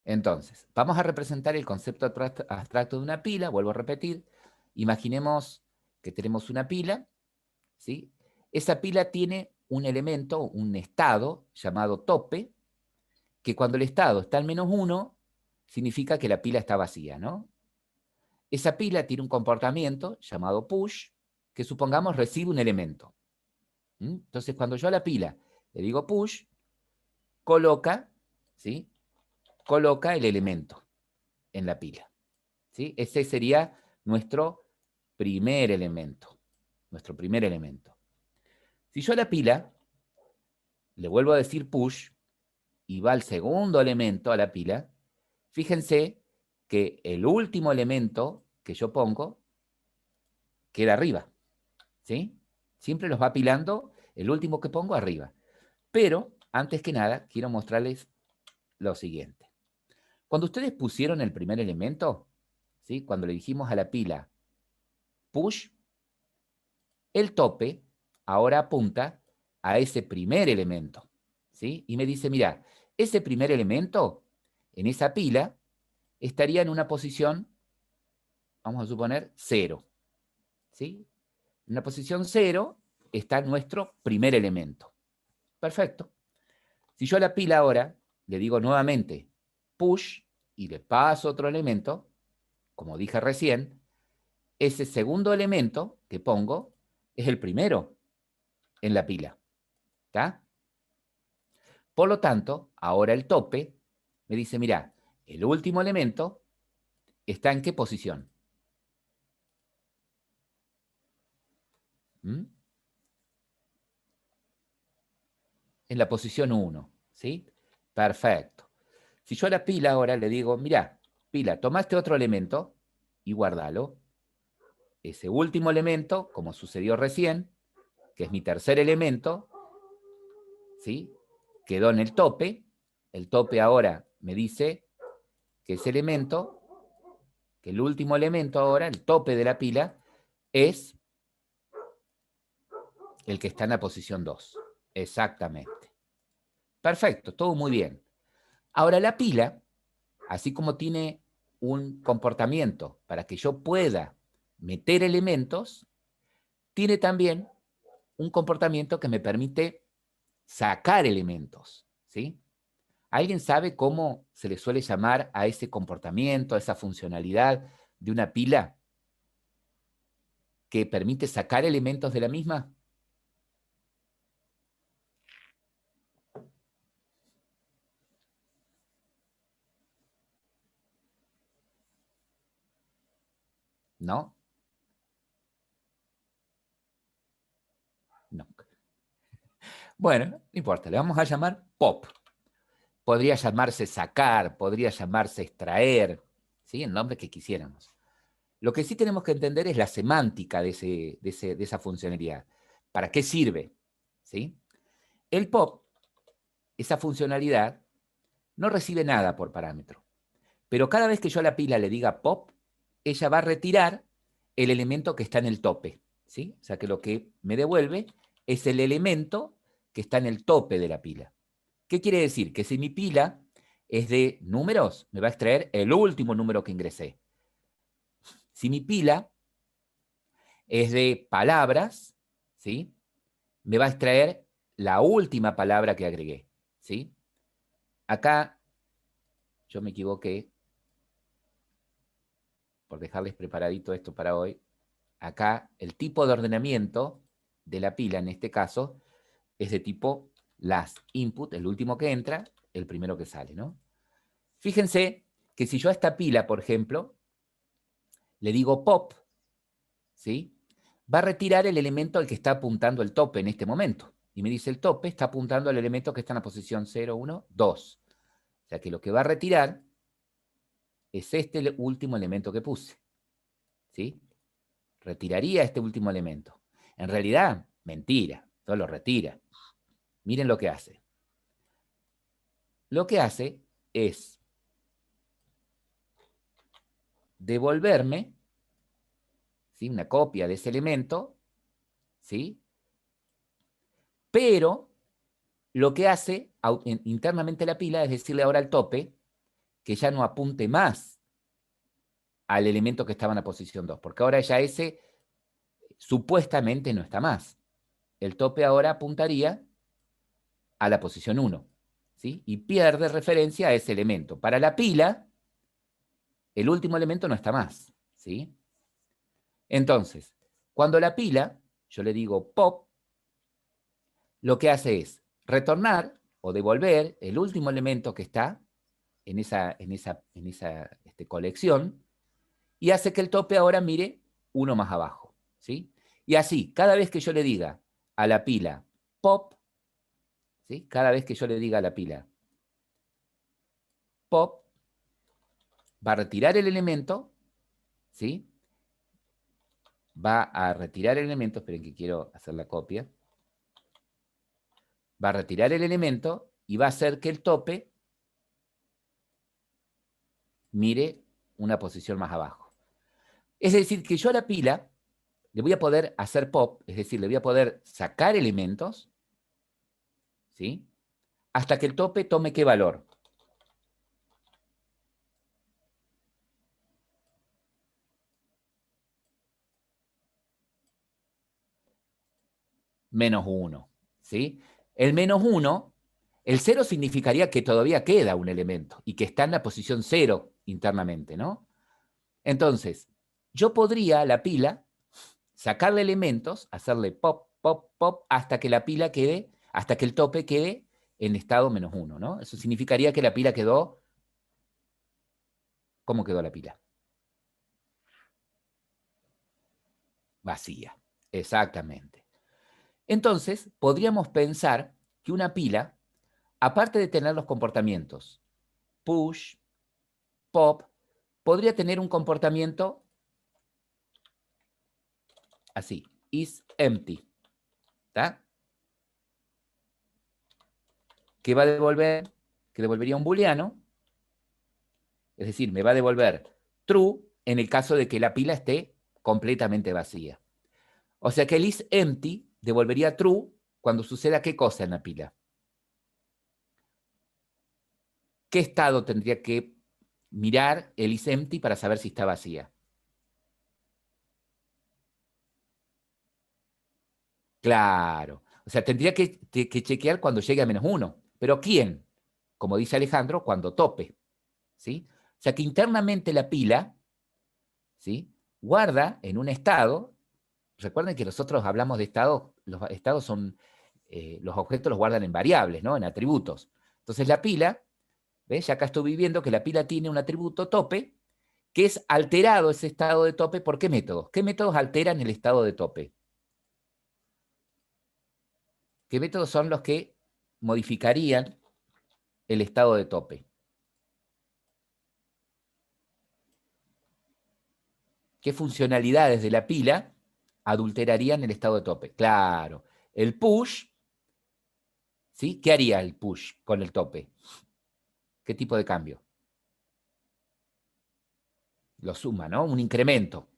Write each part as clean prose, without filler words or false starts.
Entonces, vamos a representar el concepto abstracto de una pila, vuelvo a repetir. Imaginemos que tenemos una pila, ¿sí? Esa pila tiene un elemento, un estado llamado tope, que cuando el estado está en -1, significa que la pila está vacía, ¿no? Esa pila tiene un comportamiento llamado push, que supongamos recibe un elemento. Entonces, cuando yo a la pila le digo push, coloca, ¿sí? Coloca el elemento en la pila, ¿sí? Ese sería nuestro primer elemento. Nuestro primer elemento. Si yo a la pila le vuelvo a decir push y va al segundo elemento a la pila, fíjense que el último elemento que yo pongo queda arriba, ¿sí? Siempre los va apilando el último que pongo arriba. Pero, antes que nada, quiero mostrarles lo siguiente. Cuando ustedes pusieron el primer elemento, ¿sí? Cuando le dijimos a la pila push, el tope ahora apunta a ese primer elemento, ¿sí? Y me dice, mira, ese primer elemento en esa pila estaría en una posición, vamos a suponer, 0, ¿sí? En la posición 0 está nuestro primer elemento. Perfecto. Si yo a la pila ahora le digo nuevamente push y le paso otro elemento, como dije recién, ese segundo elemento que pongo es el primero en la pila. ¿Está? Por lo tanto, ahora el tope me dice, mira, el último elemento está en qué posición. ¿Mm? En la posición 1, ¿sí? Perfecto. Si yo a la pila ahora le digo, mira, pila, tomaste otro elemento y guardalo. Ese último elemento, como sucedió recién, que es mi tercer elemento, ¿sí? Quedó en el tope. El tope ahora me dice que ese elemento, que el último elemento ahora, el tope de la pila, es el que está en la posición 2. Exactamente. Perfecto, todo muy bien. Ahora la pila, así como tiene un comportamiento para que yo pueda meter elementos, tiene también un comportamiento que me permite sacar elementos, ¿sí? ¿Alguien sabe cómo se le suele llamar a ese comportamiento, a esa funcionalidad de una pila que permite sacar elementos de la misma? ¿No? No. Bueno, no importa, le vamos a llamar pop. Podría llamarse sacar, podría llamarse extraer, ¿sí? El nombre que quisiéramos. Lo que sí tenemos que entender es la semántica de esa funcionalidad. ¿Para qué sirve? ¿Sí? El pop, esa funcionalidad, no recibe nada por parámetro. Pero cada vez que yo a la pila le diga pop, ella va a retirar el elemento que está en el tope, ¿sí? O sea que lo que me devuelve es el elemento que está en el tope de la pila. ¿Qué quiere decir? Que si mi pila es de números, me va a extraer el último número que ingresé. Si mi pila es de palabras, ¿sí? Me va a extraer la última palabra que agregué, ¿sí? Acá yo me equivoqué por dejarles preparadito esto para hoy. Acá el tipo de ordenamiento de la pila, en este caso, es de tipo last input, el último que entra, el primero que sale, ¿no? Fíjense que si yo a esta pila, por ejemplo, le digo pop, ¿sí? Va a retirar el elemento al que está apuntando el tope en este momento. Y me dice el tope está apuntando al elemento que está en la posición 0, 1, 2. O sea que lo que va a retirar es este último elemento que puse, ¿sí? Retiraría este último elemento. En realidad, mentira, no lo retira. Miren lo que hace. Lo que hace es devolverme, ¿sí? Una copia de ese elemento, ¿sí? Pero lo que hace internamente la pila es decirle ahora al tope que ya no apunte más al elemento que estaba en la posición 2, porque ahora ya ese supuestamente no está más. El tope ahora apuntaría a la posición 1, ¿sí? Y pierde referencia a ese elemento. Para la pila, el último elemento no está más, ¿sí? Entonces, cuando la pila, yo le digo pop, lo que hace es retornar o devolver el último elemento que está en esa colección y hace que el tope ahora mire uno más abajo, ¿sí? Y así, cada vez que yo le diga a la pila pop, ¿sí? Cada vez que yo le diga a la pila pop, va a retirar el elemento, ¿sí? Va a retirar el elemento, esperen que quiero hacer la copia, va a retirar el elemento y va a hacer que el tope mire una posición más abajo. Es decir, que yo a la pila le voy a poder hacer pop, es decir, le voy a poder sacar elementos, ¿sí? Hasta que el tope tome ¿qué valor? -1, ¿sí? El -1, el 0 significaría que todavía queda un elemento y que está en la posición 0 internamente, ¿no? Entonces, yo podría a la pila sacarle elementos, hacerle pop, pop, pop, hasta que la pila quede, hasta que el tope quede en estado -1, ¿no? Eso significaría que la pila quedó, ¿cómo quedó la pila? Vacía, exactamente. Entonces, podríamos pensar que una pila, aparte de tener los comportamientos push, pop, podría tener un comportamiento así, is empty, ¿está? Que va a devolver, que devolvería un booleano, es decir, me va a devolver true en el caso de que la pila esté completamente vacía. O sea que el is empty devolvería true cuando suceda qué cosa en la pila. ¿Qué estado tendría que mirar el is empty para saber si está vacía? Claro. O sea, tendría que chequear cuando llegue a -1. ¿Pero quién? Como dice Alejandro, cuando tope. ¿Sí? O sea que internamente la pila, ¿sí?, guarda en un estado. Recuerden que nosotros hablamos de estados, los estados son, los objetos los guardan en variables, ¿no? En atributos. Entonces la pila, ¿ves? Ya acá estoy viendo que la pila tiene un atributo tope, que es alterado ese estado de tope. ¿Por qué métodos? ¿Qué métodos alteran el estado de tope? ¿Qué métodos son los que modificarían el estado de tope? ¿Qué funcionalidades de la pila adulterarían el estado de tope? Claro, el push, ¿sí? ¿Qué haría el push con el tope? ¿Qué tipo de cambio? Lo suma, ¿no? Un incremento.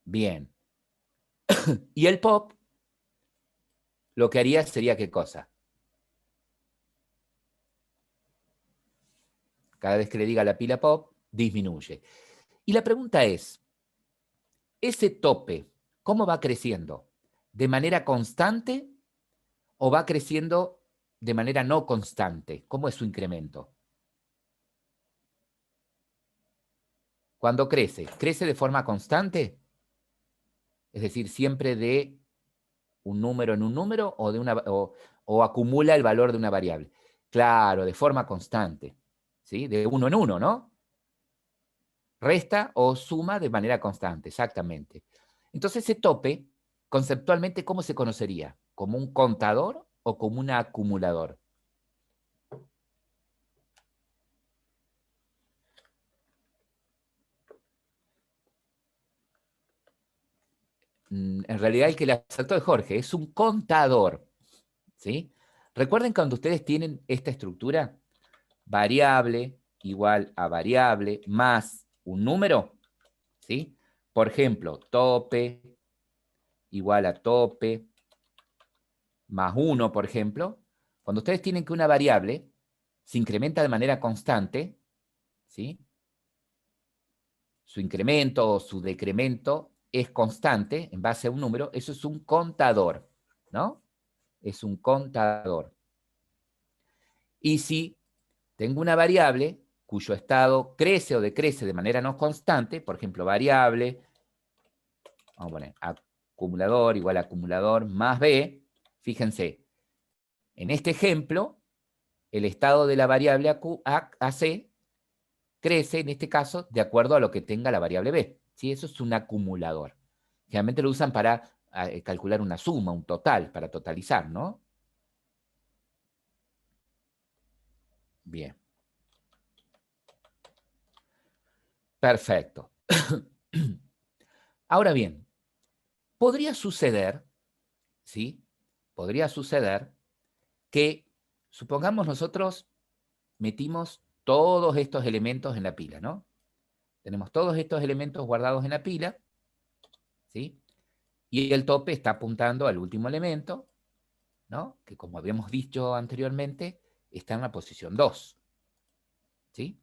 Bien. Y el pop, lo que haría sería ¿qué cosa? Cada vez que le diga la pila pop, disminuye. Y la pregunta es, ¿ese tope cómo va creciendo? ¿De manera constante o va creciendo de manera no constante? ¿Cómo es su incremento? Cuando crece, ¿crece de forma constante? Es decir, siempre de un número en un número o, o acumula el valor de una variable. Claro, de forma constante, ¿sí? De uno en uno, ¿no? Resta o suma de manera constante, exactamente. Entonces ese tope, conceptualmente, ¿cómo se conocería? ¿Como un contador o como un acumulador? En realidad el que le asaltó es Jorge, es un contador, ¿sí? Recuerden cuando ustedes tienen esta estructura, variable igual a variable más un número, ¿sí? Por ejemplo, tope igual a tope más 1, por ejemplo. Cuando ustedes tienen que una variable se incrementa de manera constante, ¿sí? Su incremento o su decremento es constante en base a un número, eso es un contador, ¿no? Es un contador. Y si tengo una variable cuyo estado crece o decrece de manera no constante, por ejemplo, variable, vamos a poner acumulador igual a acumulador más b, fíjense, en este ejemplo, el estado de la variable AC crece, en este caso, de acuerdo a lo que tenga la variable b. ¿Sí? Eso es un acumulador. Generalmente lo usan para calcular una suma, un total, para totalizar, ¿no? Bien. Perfecto. Ahora bien, podría suceder, ¿sí? Podría suceder que, supongamos nosotros metimos todos estos elementos en la pila, ¿no? Tenemos todos estos elementos guardados en la pila, ¿sí? Y el tope está apuntando al último elemento, ¿no? Que como habíamos dicho anteriormente, está en la posición 2, ¿sí?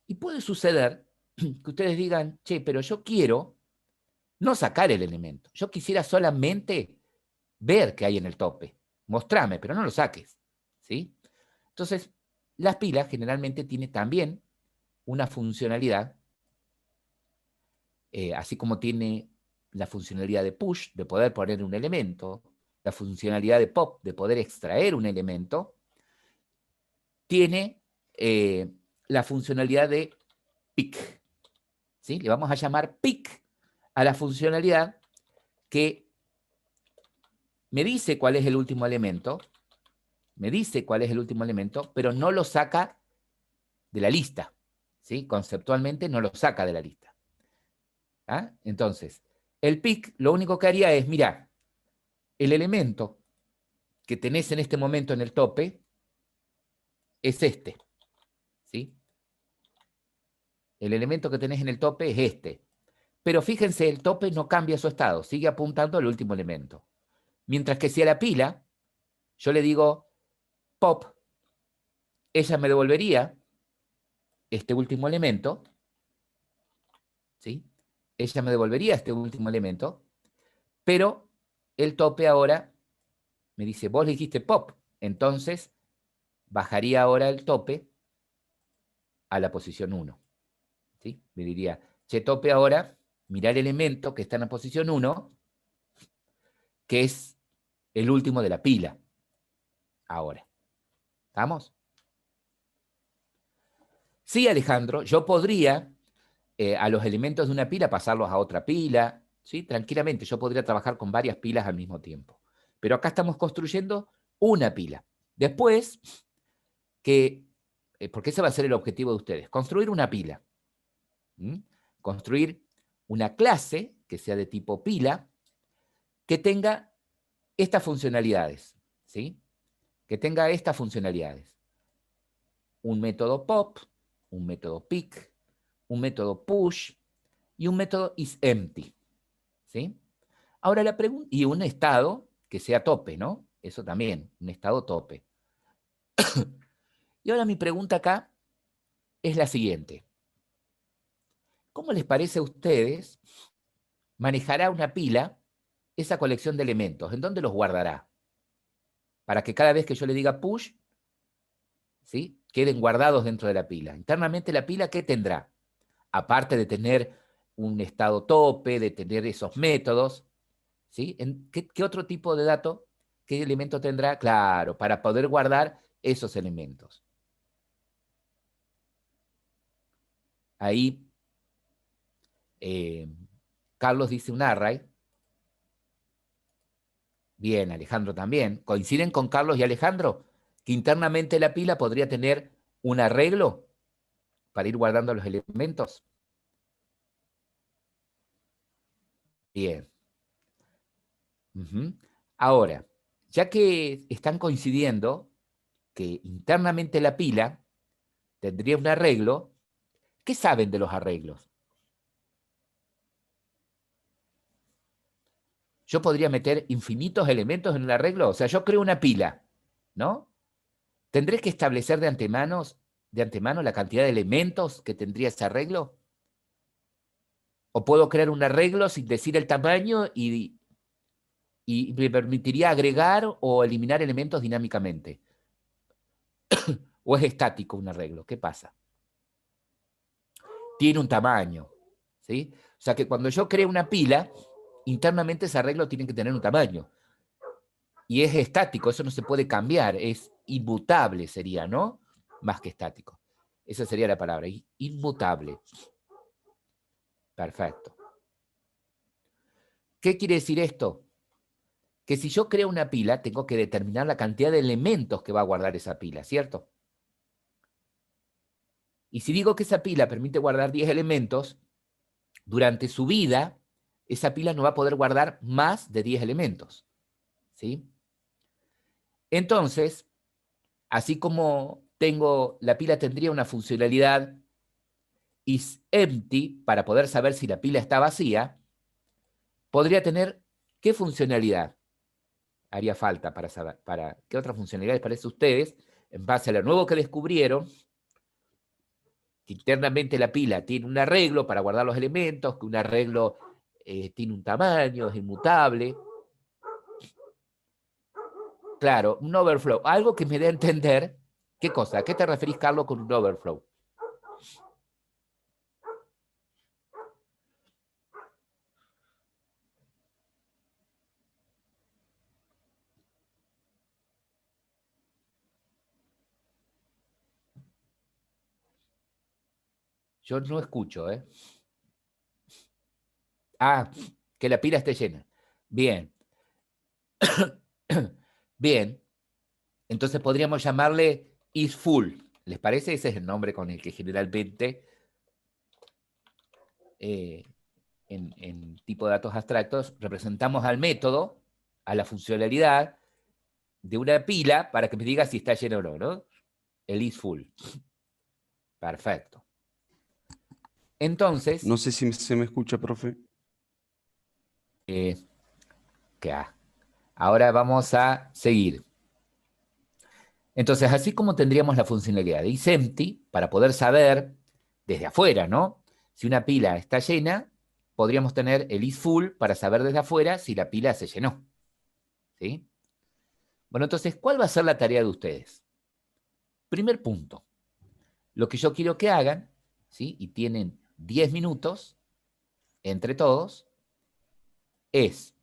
Y puede suceder que ustedes digan, che, pero yo quiero no sacar el elemento. Yo quisiera solamente ver qué hay en el tope. Mostrame, pero no lo saques, ¿sí? Entonces, las pilas generalmente tienen también una funcionalidad, así como tiene la funcionalidad de push, de poder poner un elemento, la funcionalidad de pop, de poder extraer un elemento, tiene la funcionalidad de pick, ¿sí? Le vamos a llamar pick a la funcionalidad que me dice cuál es el último elemento, pero no lo saca de la lista, ¿sí? Conceptualmente no lo saca de la lista. ¿Ah? Entonces, el pick lo único que haría es, mira, el elemento que tenés en este momento en el tope es este, ¿sí? El elemento que tenés en el tope es este. Pero fíjense, el tope no cambia su estado, sigue apuntando al último elemento. Mientras que si a la pila yo le digo pop, ella me devolvería este último elemento, ¿sí? Ella me devolvería este último elemento, pero el tope ahora me dice, vos le dijiste pop, entonces bajaría ahora el tope a la posición 1, ¿sí? Me diría, che, tope ahora, mirá el elemento que está en la posición 1, que es el último de la pila, ahora. ¿Estamos? Sí, Alejandro, yo podría a los elementos de una pila pasarlos a otra pila, ¿sí? Tranquilamente, yo podría trabajar con varias pilas al mismo tiempo. Pero acá estamos construyendo una pila. Después, porque ese va a ser el objetivo de ustedes, construir una pila. ¿Mm? Construir una clase que sea de tipo pila, que tenga estas funcionalidades, ¿sí? Que tenga estas funcionalidades. Un método pop, un método pick, un método push y un método isEmpty, ¿sí? Ahora la pregunta, y un estado que sea tope, ¿no? Eso también, un estado tope. Y ahora mi pregunta acá es la siguiente. ¿Cómo les parece a ustedes manejará una pila esa colección de elementos? ¿En dónde los guardará? Para que cada vez que yo le diga push, ¿sí? Queden guardados dentro de la pila. Internamente la pila, ¿qué tendrá? Aparte de tener un estado tope, de tener esos métodos, ¿sí? ¿Qué otro tipo de dato, qué elemento tendrá? Claro, para poder guardar esos elementos. Ahí Carlos dice un array. Bien, Alejandro también. ¿Coinciden con Carlos y Alejandro? Que internamente la pila podría tener un arreglo para ir guardando los elementos. Bien. Ahora, ya que están coincidiendo que internamente la pila tendría un arreglo, ¿qué saben de los arreglos? Yo podría meter infinitos elementos en el arreglo. O sea, yo creo una pila, ¿no? Tendré que establecer de antemano de antemano la cantidad de elementos que tendría ese arreglo? ¿O puedo crear un arreglo sin decir el tamaño y me permitiría agregar o eliminar elementos dinámicamente? ¿O es estático un arreglo? ¿Qué pasa? Tiene un tamaño, ¿sí? O sea que cuando yo creo una pila, internamente ese arreglo tiene que tener un tamaño. Y es estático, eso no se puede cambiar, es inmutable sería, ¿no? Más que estático. Esa sería la palabra, inmutable. Perfecto. ¿Qué quiere decir esto? Que si yo creo una pila, tengo que determinar la cantidad de elementos que va a guardar esa pila, ¿cierto? Y si digo que esa pila permite guardar 10 elementos, durante su vida, esa pila no va a poder guardar más de 10 elementos, ¿sí? Entonces, así como la pila tendría una funcionalidad is empty para poder saber si la pila está vacía, podría tener ¿qué funcionalidad haría falta para saber? ¿Qué otras funcionalidades parece a ustedes, en base a lo nuevo que descubrieron, que internamente la pila tiene un arreglo para guardar los elementos, que un arreglo tiene un tamaño, es inmutable? Claro, un overflow, algo que me dé a entender, ¿qué cosa? ¿A qué te referís, Carlos, con un overflow? Yo no escucho, ¿eh? Ah, que la pila esté llena. Bien. Bien. Entonces podríamos llamarle is full. ¿Les parece? Ese es el nombre con el que generalmente en tipo de datos abstractos representamos al método, a la funcionalidad de una pila para que me diga si está lleno o no, ¿no? El is full. Perfecto. Entonces, No sé si se me escucha, profe. ahora vamos a seguir. Entonces, así como tendríamos la funcionalidad de isEmpty para poder saber desde afuera, ¿no? Si una pila está llena, podríamos tener el isFull para saber desde afuera si la pila se llenó. ¿Sí? Bueno, entonces, ¿cuál va a ser la tarea de ustedes? Primer punto. Lo que yo quiero que hagan, ¿sí? Y tienen 10 minutos entre todos, es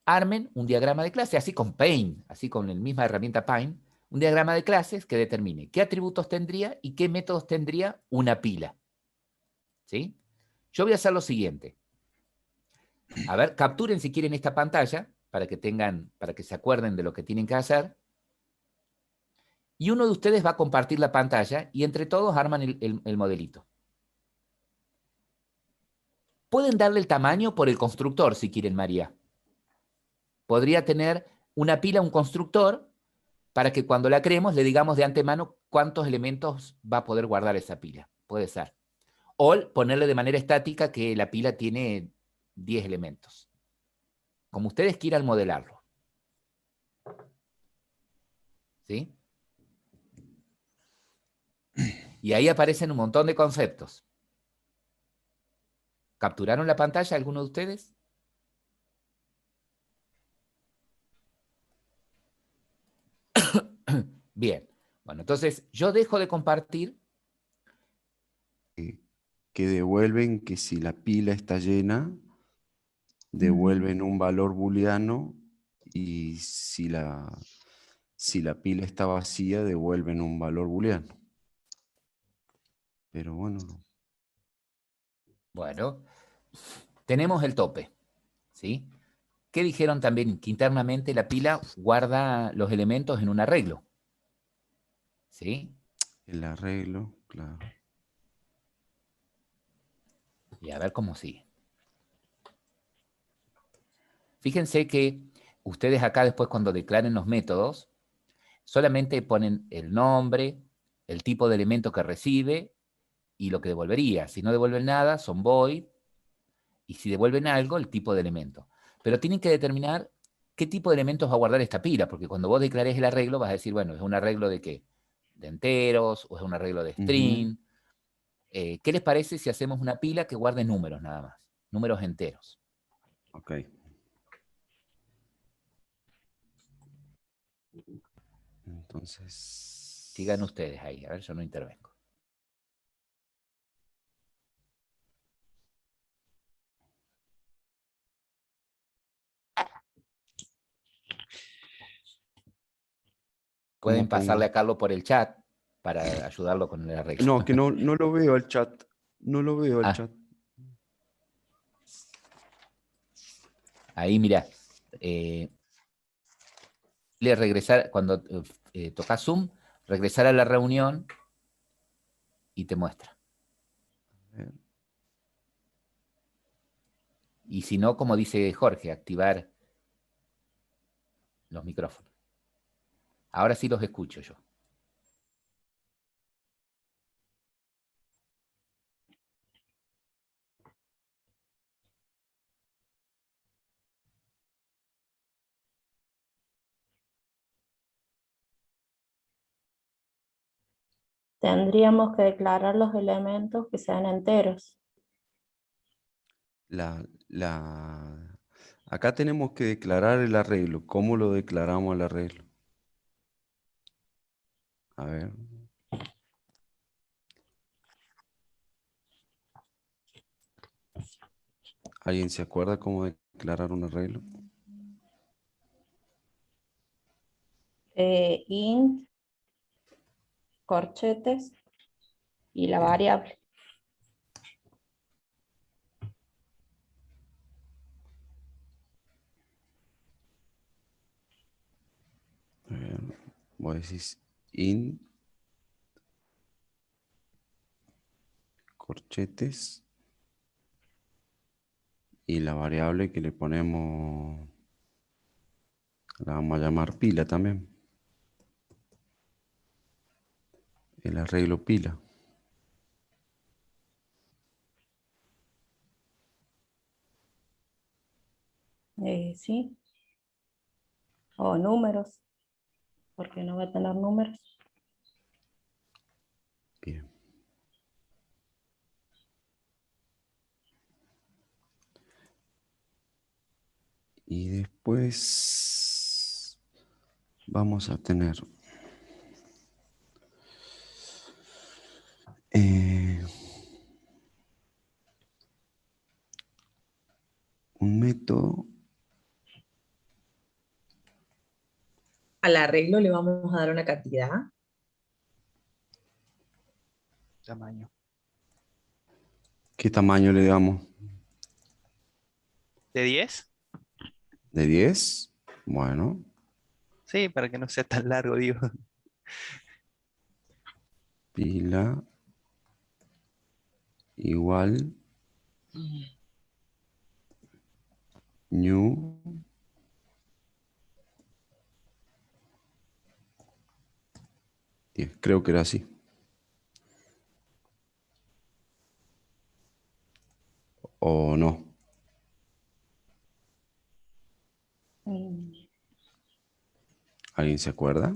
armen un diagrama de clase, así con Paint, así con la misma herramienta Paint, un diagrama de clases que determine qué atributos tendría y qué métodos tendría una pila. ¿Sí? Yo voy a hacer lo siguiente. A ver, capturen si quieren esta pantalla para que se acuerden de lo que tienen que hacer. Y uno de ustedes va a compartir la pantalla y entre todos arman el modelito. Pueden darle el tamaño por el constructor si quieren, María. Podría tener una pila, un constructor, para que cuando la creemos le digamos de antemano cuántos elementos va a poder guardar esa pila. Puede ser. O ponerle de manera estática que la pila tiene 10 elementos. Como ustedes quieran modelarlo. ¿Sí? Y ahí aparecen un montón de conceptos. ¿Capturaron la pantalla alguno de ustedes? Bien. Bueno, entonces yo dejo de compartir. Que devuelven que si la pila está llena, devuelven un valor booleano y si la pila está vacía, devuelven un valor booleano. Pero bueno. Bueno, tenemos el tope. ¿Sí? ¿Qué dijeron también? Que internamente la pila guarda los elementos en un arreglo. ¿Sí? El arreglo, claro. Y a ver cómo sigue. Fíjense que ustedes acá después cuando declaren los métodos, solamente ponen el nombre, el tipo de elemento que recibe y lo que devolvería. Si no devuelven nada, son void, y si devuelven algo, el tipo de elemento. Pero tienen que determinar qué tipo de elementos va a guardar esta pila, porque cuando vos declares el arreglo vas a decir, bueno, ¿es un arreglo de qué? de enteros o es un arreglo de string. ¿Qué les parece si hacemos una pila que guarde números nada más? Números enteros. Ok. Entonces... Sigan ustedes ahí, a ver, yo no intervengo. Pueden pasarle a Carlos por el chat para ayudarlo con el arreglo. No, que no lo veo al chat. No lo veo al chat. Ahí, mira. Regresar, cuando tocas Zoom, regresar a la reunión y te muestra. Y si no, como dice Jorge, activar los micrófonos. Ahora sí los escucho yo. Tendríamos que declarar los elementos que sean enteros. Acá tenemos que declarar el arreglo. ¿Cómo lo declaramos el arreglo? A ver. ¿Alguien se acuerda cómo declarar un arreglo? Int, corchetes y la Bien. variable. A ver, vos decís int corchetes y la variable que le ponemos la vamos a llamar pila también. El arreglo pila. Sí. O números, porque no va a tener números. Bien. Y después vamos a tener un método. Al arreglo le vamos a dar una cantidad. Tamaño. ¿Qué tamaño le damos? ¿De 10? ¿De 10? Bueno. Sí, para que no sea tan largo, digo. Pila igual new 10. Creo que era así. ¿O no? ¿Alguien se acuerda?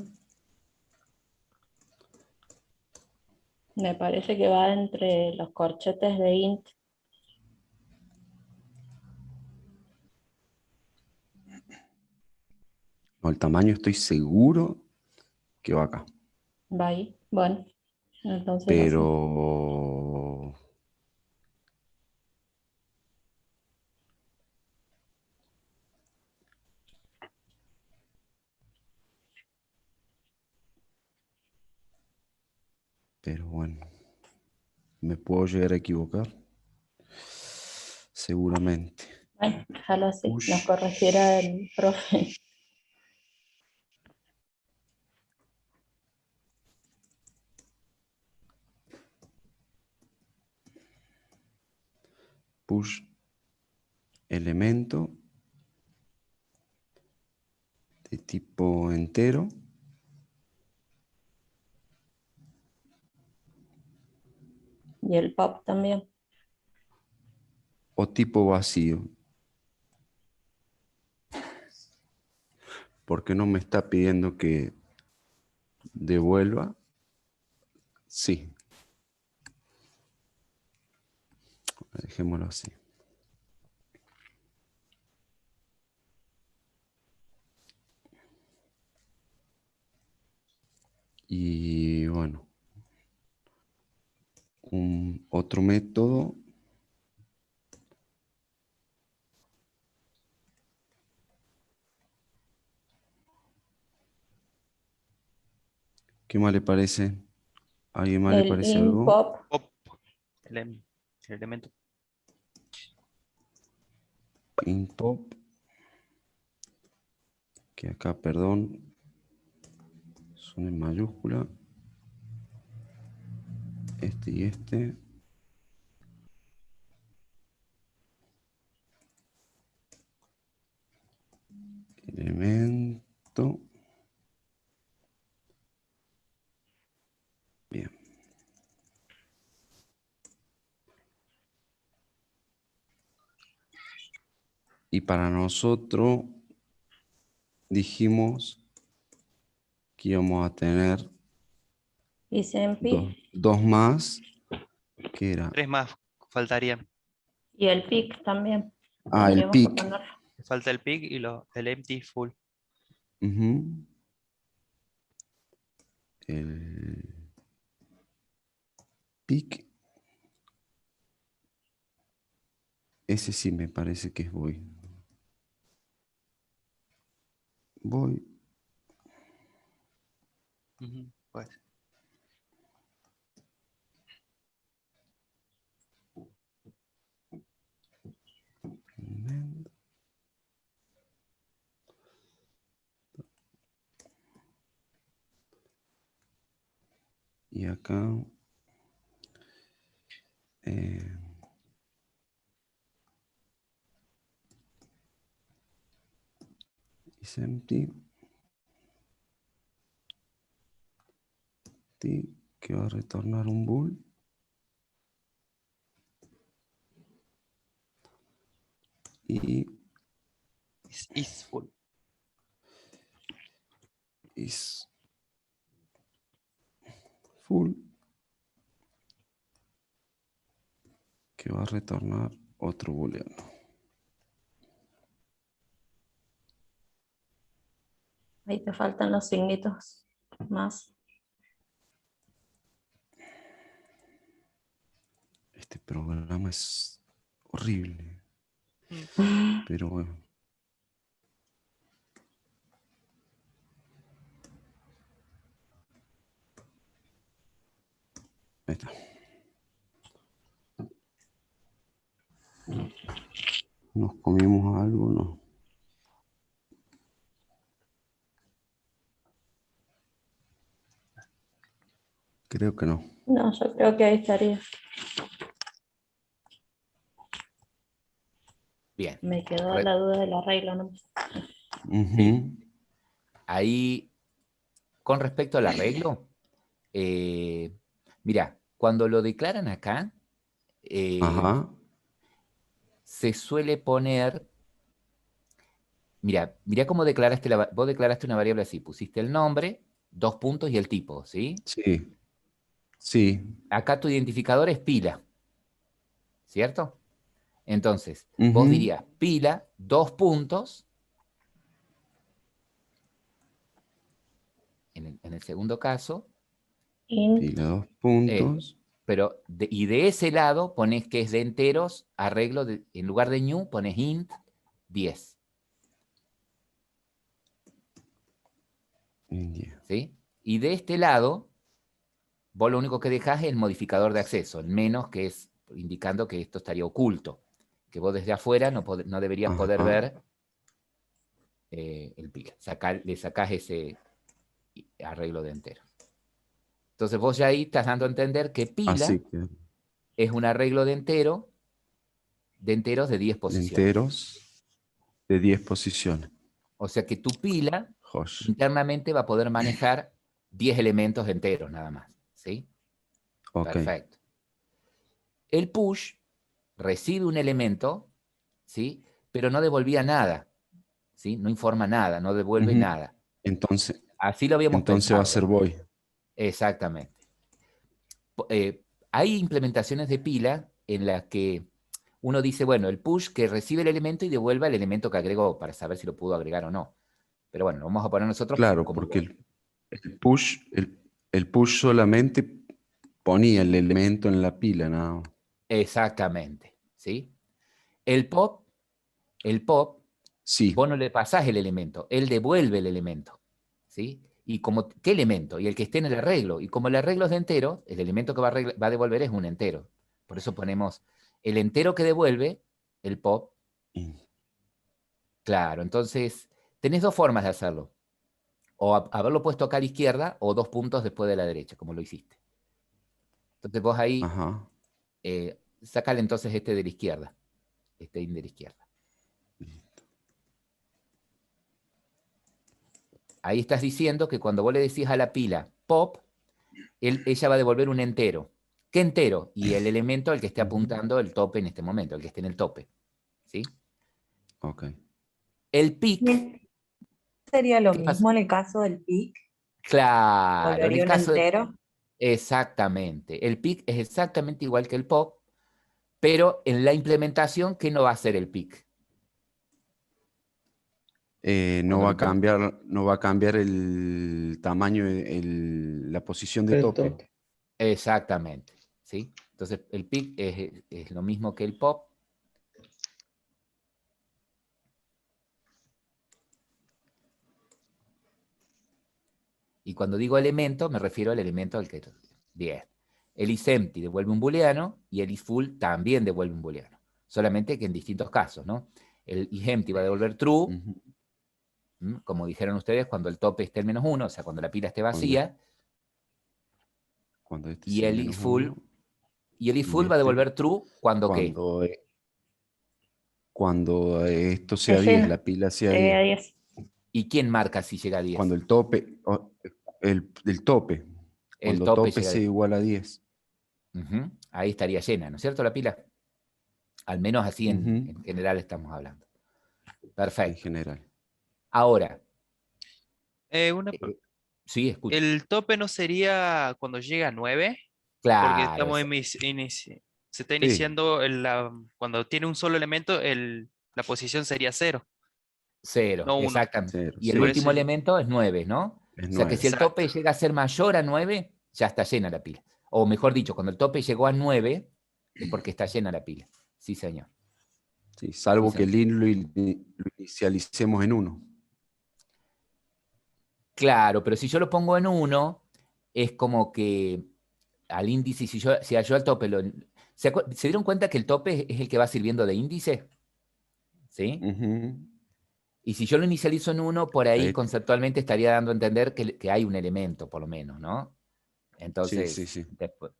Me parece que va entre los corchetes de int. No, el tamaño estoy seguro que va acá. Va ahí. Bueno, entonces así. Pero bueno, me puedo llegar a equivocar. Seguramente. Bueno, déjalo así, Push. nos corregirá el profe. Push elemento de tipo entero Y el pop también. o tipo vacío. Porque no me está pidiendo que devuelva Sí. Dejémoslo así. Y bueno, otro método ¿qué más le parece? ¿A alguien más le El parece int algo? pop, Pop, el elemento. Int pop, que acá, perdón, son en mayúscula. Este y este. Elemento. Bien. Y para nosotros dijimos que íbamos a tener isEmpi dos más, que era, 3 más faltarían. y el pic también. el Tendríamos que pic. poner. Falta el pick y el empty full. Ujú. El pic. Ese sí me parece que es voy. Voy. Ujú, pues. Y acá. Is empty. Que va a retornar un bool. Y Is full. is full, que va a retornar otro booleano. Ahí te faltan los signitos más. Este programa es horrible, pero bueno. Ahí está. ¿Nos comimos algo? No. Creo que no. No, yo creo que ahí estaría. Bien. Me quedó Re- la duda del arreglo, ¿no? Ujú. Ahí, con respecto al arreglo, mira, cuando lo declaran acá, Ajá. se suele poner, mira cómo declaraste, vos declaraste una variable así, pusiste el nombre, 2 puntos y el tipo, ¿sí? Sí. Sí. Acá tu identificador es pila, ¿cierto? Entonces, vos Ujú. dirías pila, 2 puntos, en el segundo caso, Int Pila 2 eh, puntos. pero y de ese lado pones que es de enteros, arreglo, en lugar de new pones int 10, Y ¿sí? Y de este lado, vos lo único que dejás es el modificador de acceso, el menos, que es indicando que esto estaría oculto, que vos desde afuera no deberías poder Ajá. ver el pila. Le sacás ese arreglo de enteros. Entonces vos ya ahí estás dando a entender que pila Así que es un arreglo de enteros de 10 de posiciones. enteros de 10 posiciones. O sea que tu pila Josh. internamente va a poder manejar 10 elementos enteros nada más. ¿Sí? Ok. Perfecto. El push recibe un elemento, ¿sí? Pero no devolvía nada, ¿sí? No informa nada, no devuelve Ujú. nada. Entonces, Así lo habíamos entonces va a pensado. ser voy. Exactamente. Hay implementaciones de pila en las que uno dice, bueno, el push que recibe el elemento y devuelva el elemento que agregó para saber si lo pudo agregar o no. Pero bueno, lo vamos a poner nosotros Claro, como... porque el push solamente ponía el elemento en la pila, nada más. Exactamente, ¿sí? El pop, Sí, vos no le pasás el elemento, él devuelve el elemento, ¿sí? Y como, ¿qué elemento? Y el que esté en el arreglo. Y como el arreglo es de entero, el elemento que va a devolver es un entero. Por eso ponemos el entero que devuelve, el pop. y- Claro, entonces tenés dos formas de hacerlo. O haberlo puesto acá a la izquierda o 2 puntos después de la derecha, como lo hiciste. Entonces vos ahí, ajá. sacale entonces este de la izquierda, este in de la izquierda. Ahí estás diciendo que cuando vos le decís a la pila pop, ella va a devolver un entero. ¿Qué entero? Y el elemento al que esté apuntando el tope en este momento, el que esté en el tope. ¿Sí? Ok. El pic, ¿Sería lo ¿qué pasa? mismo en el caso del pic? Claro, en ¿Volvería el un caso de... entero? Exactamente. El pic es exactamente igual que el pop, pero en la implementación, ¿qué no va a hacer el pic? No Cuando va lo a cambiar, no va a cambiar el tamaño, la posición de El tope. tope. Exactamente, ¿sí? Entonces, el pic es lo mismo que el pop. Y cuando digo elemento, me refiero al elemento al que... Bien. El isEmpty devuelve un booleano y el isFull también devuelve un booleano. Solamente que en distintos casos, ¿no? El isEmpty va a devolver true, Ujú. como dijeron ustedes, cuando el tope esté en -1, o sea, cuando la pila esté Cuando, vacía, cuando este y sea el menos isFull, 1 y el y isFull va a este devolver true cuando ¿qué? cuando, cuando esto sea Es 10, lleno. la pila sea Llegué a 10. 10. ¿Y quién marca si llega a 10? Cuando el tope, el tope, El cuando tope tope llega a sea 10. igual a 10. Ujú. Ahí estaría llena, ¿no es cierto la pila? Al menos así Ujú. en general estamos hablando. En Perfecto. general. Ahora, Una sí, escucho. ¿El tope no sería cuando llega a 9? Porque Claro, estamos se está Sí, iniciando cuando tiene un solo elemento, la posición sería 0, 0, no 1. exactamente. 0, Y el Por sí, eso, último elemento es 9, ¿no? es O sea que 9. si el exacto. tope llega a ser mayor a 9, ya está llena la pila. O mejor dicho, cuando el tope llegó a 9, es porque está llena la pila. Sí, señor. Sí, Sí, salvo que señor. el int lo inicialicemos en 1. Claro, pero si yo lo pongo en 1, es como que al índice, si yo al tope ¿se dieron cuenta que el tope es el que va sirviendo de índice? ¿Sí? Y si yo lo inicializo en 1, por ahí Ahí, conceptualmente estaría dando a entender que hay un elemento, por lo menos, ¿no? sí, sí, Entonces, sí. después,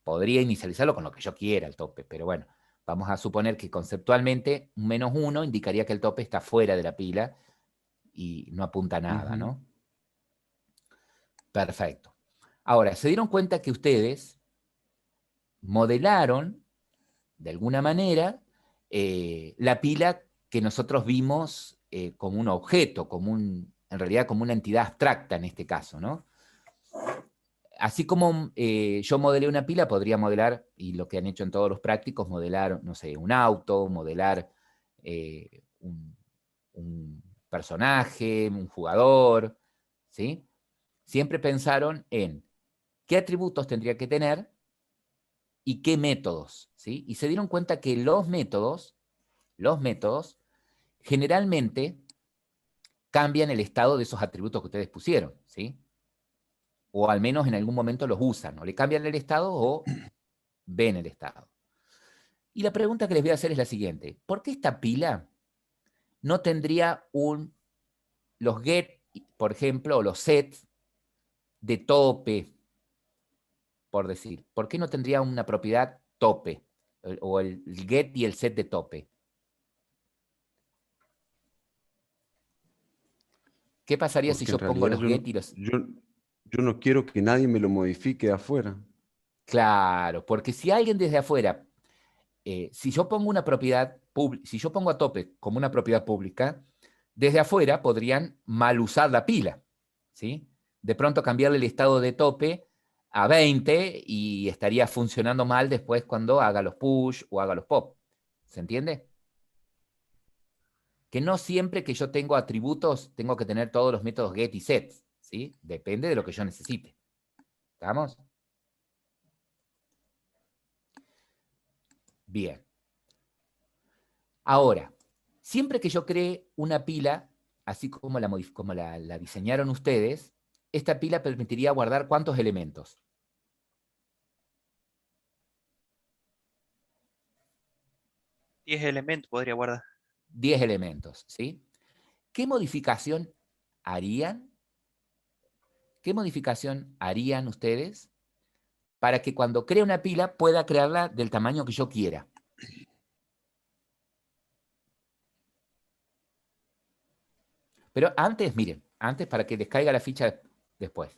podría inicializarlo con lo que yo quiera el tope, pero bueno, vamos a suponer que conceptualmente un -1 indicaría que el tope está fuera de la pila y no apunta a nada, Ujú. ¿no? Perfecto. Ahora, ¿se dieron cuenta que ustedes modelaron, de alguna manera, la pila que nosotros vimos como un objeto, en realidad como una entidad abstracta en este caso, ¿no? Así como yo modelé una pila, podría modelar, y lo que han hecho en todos los prácticos, modelar, no sé, un auto, modelar un personaje, un jugador, ¿sí? Siempre pensaron en qué atributos tendría que tener y qué métodos, ¿sí? Y se dieron cuenta que los métodos generalmente cambian el estado de esos atributos que ustedes pusieron, ¿sí? O al menos en algún momento los usan, o le cambian el estado o ven el estado. Y la pregunta que les voy a hacer es la siguiente. ¿Por qué esta pila no tendría los get, por ejemplo, o los sets de tope, por decir? ¿Por qué no tendría una propiedad tope? O el get y el set de tope. ¿Qué pasaría si Porque en yo pongo realidad los get y los... yo no quiero que nadie me lo modifique de afuera. Claro, porque si alguien desde afuera, si yo pongo una propiedad, si yo pongo a tope como una propiedad pública, desde afuera podrían mal usar la pila, ¿sí? De pronto cambiarle el estado de tope a 20 y estaría funcionando mal después cuando haga los push o haga los pop. ¿Se entiende? Que no siempre que yo tengo atributos tengo que tener todos los métodos get y set, ¿sí? Depende de lo que yo necesite. ¿Estamos? Bien. Ahora, siempre que yo cree una pila, así como la diseñaron ustedes, esta pila permitiría guardar ¿cuántos elementos? 10 elementos podría guardar. 10 elementos, ¿sí? ¿Qué modificación harían? ¿Qué modificación harían ustedes para que cuando cree una pila pueda crearla del tamaño que yo quiera? Pero antes, miren, antes para que les caiga la ficha después.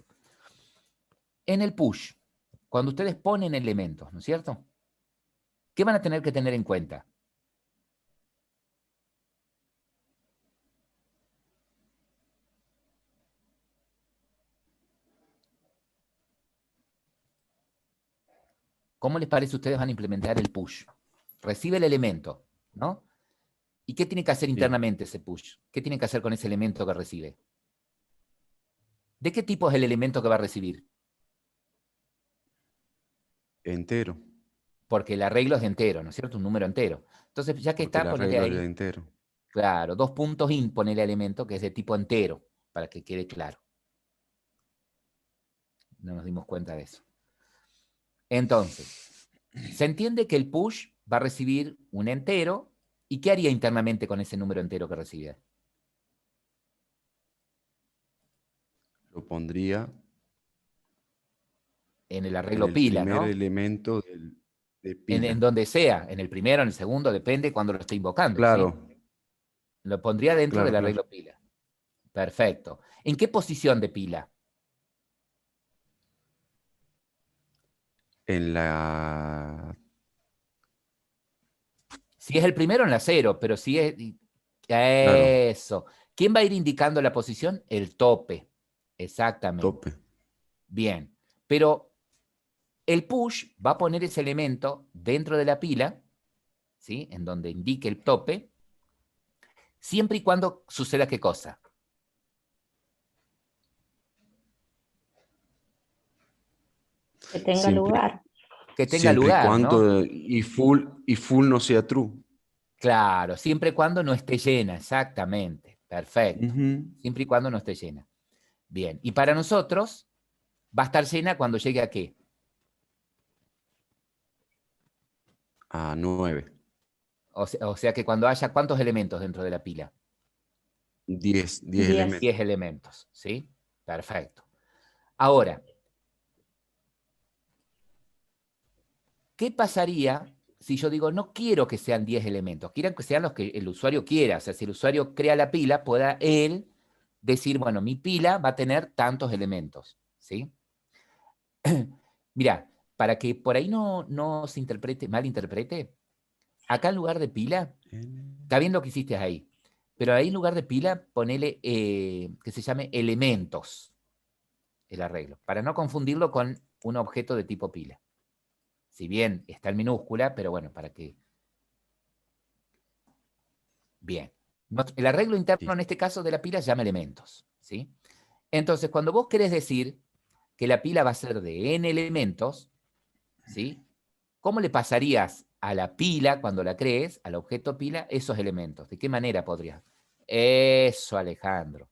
En el push, cuando ustedes ponen elementos, ¿no es cierto? ¿Qué van a tener que tener en cuenta? ¿Cómo les parece ustedes van a implementar el push? Recibe el elemento, ¿no? ¿Y qué tiene que hacer internamente ese push? ¿Qué tiene que hacer con ese elemento que recibe? ¿De qué tipo es el elemento que va a recibir? Entero. Porque el arreglo es de entero, ¿no es cierto? Un número entero. Entonces, ya que Porque el está, ponele arreglo es de ahí, entero. claro, 2 puntos in, ponele elemento que es de tipo entero, para que quede claro. No nos dimos cuenta de eso. Entonces, se entiende que el push va a recibir un entero, ¿y qué haría internamente con ese número entero que recibe? Lo pondría En el en arreglo el pila, primer ¿no? elemento de pila. En donde sea, en el primero, en el segundo, depende cuando lo esté invocando, ¿sí? Claro, Lo pondría dentro claro, del claro. arreglo pila. Perfecto. ¿En qué posición de pila? En la... Si es el primero, en la cero, pero si es... Claro, Eso. ¿Quién va a ir indicando la posición? El tope. Exactamente. tope. Bien. Pero el push va a poner ese elemento dentro de la pila, ¿sí? En donde indique el tope, siempre y cuando suceda qué cosa. Que tenga Siempre, lugar. Que tenga siempre y lugar, ¿no? cuando y full no sea true. Claro, siempre y cuando no esté llena, exactamente. Perfecto. Ujú. Siempre y cuando no esté llena. Bien. Y para nosotros, va a estar llena cuando llegue a qué? A 9. O sea que cuando haya ¿cuántos elementos dentro de la pila? 10 10. elementos. 10 elementos, ¿sí? Perfecto. Ahora, ¿qué pasaría si yo digo, no quiero que sean 10 elementos, quiero que sean los que el usuario quiera? O sea, si el usuario crea la pila, pueda él decir, bueno, mi pila va a tener tantos elementos, ¿sí? Mira, para que por ahí no se interprete, malinterprete, acá en lugar de pila, está bien lo que hiciste ahí, pero ahí en lugar de pila, ponele que se llame elementos, el arreglo, para no confundirlo con un objeto de tipo pila. Si bien está en minúscula, pero bueno, para que... Bien. El arreglo interno en este caso de la pila se llama elementos, ¿sí? Entonces, cuando vos querés decir que la pila va a ser de n elementos, ¿sí? ¿Cómo le pasarías a la pila, cuando la crees, al objeto pila, esos elementos? ¿De qué manera podrías? Eso, Alejandro.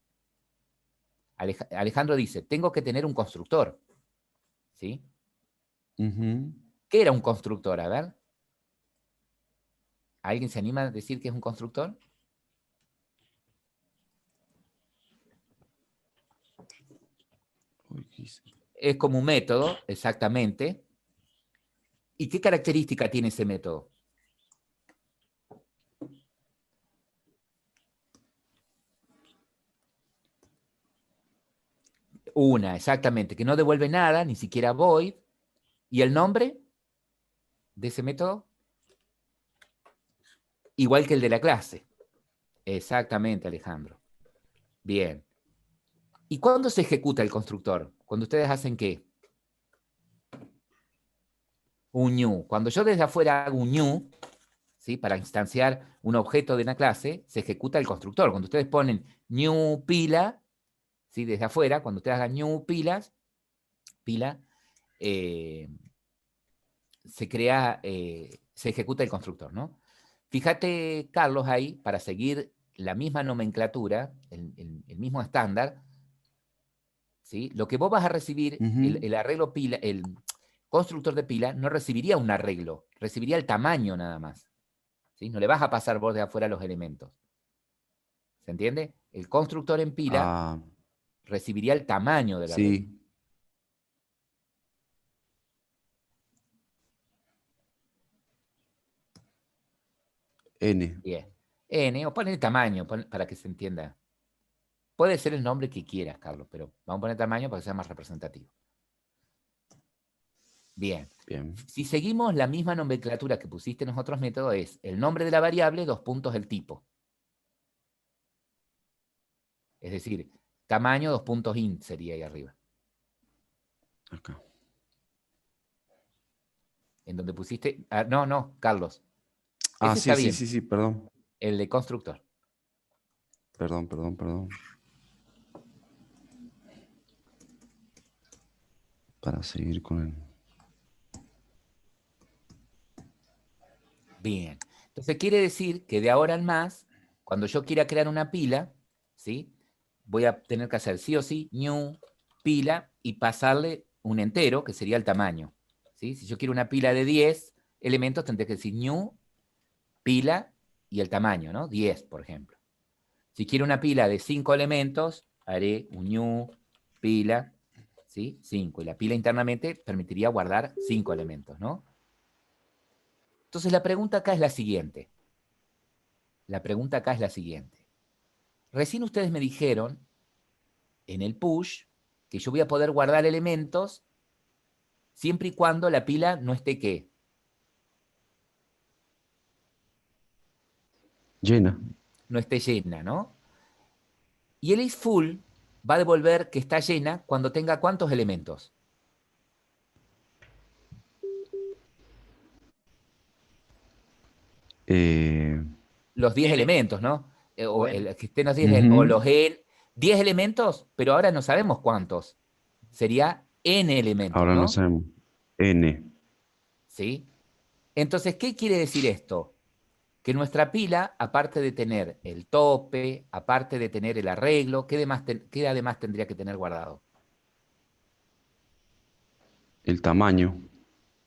Alejandro dice, tengo que tener un constructor, ¿sí? Ujú. ¿Qué era un constructor? A ver. ¿Alguien se anima a decir que es un constructor? Uy, ¿qué hice? Es como un método, exactamente. ¿Y qué característica tiene ese método? Una, exactamente, que no devuelve nada, ni siquiera void. ¿Y el nombre de ese método? Igual que el de la clase. Exactamente, Alejandro. Bien. ¿Y cuándo se ejecuta el constructor? ¿Cuando ustedes hacen qué? Un new. Cuando yo desde afuera hago un new, ¿sí? Para instanciar un objeto de una clase, se ejecuta el constructor. Cuando ustedes ponen new pila, ¿sí? Desde afuera, cuando ustedes hagan new pilas, pila, se ejecuta el constructor, ¿no? Fíjate, Carlos, ahí, para seguir la misma nomenclatura, el mismo estándar, ¿sí? Lo que vos vas a recibir, Ujú. el arreglo pila, el constructor de pila, no recibiría un arreglo, recibiría el tamaño nada más, ¿sí? No le vas a pasar vos de afuera los elementos. ¿Se entiende? El constructor en pila Ah, recibiría el tamaño del arreglo. sí. N. Bien. N, o poner el tamaño para que se entienda. Puede ser el nombre que quieras, Carlos, pero vamos a poner tamaño para que sea más representativo. Bien. Bien. Si seguimos la misma nomenclatura que pusiste en los otros métodos, es el nombre de la variable, 2 puntos el tipo. Es decir, tamaño, 2 puntos int sería ahí arriba. Acá. En donde pusiste... no, Carlos. Ah, Ese está sí, bien, sí, perdón. el de constructor. Perdón. Para seguir con el... Bien. Entonces quiere decir que de ahora en más, cuando yo quiera crear una pila, ¿sí? Voy a tener que hacer sí o sí new pila y pasarle un entero, que sería el tamaño. ¿Sí? Si yo quiero una pila de 10 elementos, tendré que decir new pila y el tamaño, ¿no? 10, por ejemplo. Si quiero una pila de 5 elementos, haré un new pila, ¿sí? 5. Y la pila internamente permitiría guardar 5 elementos, ¿no? Entonces la pregunta acá es la siguiente. Recién ustedes me dijeron en el push que yo voy a poder guardar elementos siempre y cuando la pila no esté ¿qué? Llena. No esté llena, ¿no? Y el is full va a devolver que está llena cuando tenga ¿cuántos elementos? Eh, Los 10 N elementos, ¿no? o O N. que estén los 10, o ujú. los 10 elementos, pero ahora no sabemos cuántos. Sería n elementos, Ahora no ¿no? sabemos. N. ¿Sí? Entonces, ¿qué quiere decir esto? Que nuestra pila, aparte de tener el tope, aparte de tener el arreglo, ¿qué además tendría que tener guardado? El tamaño.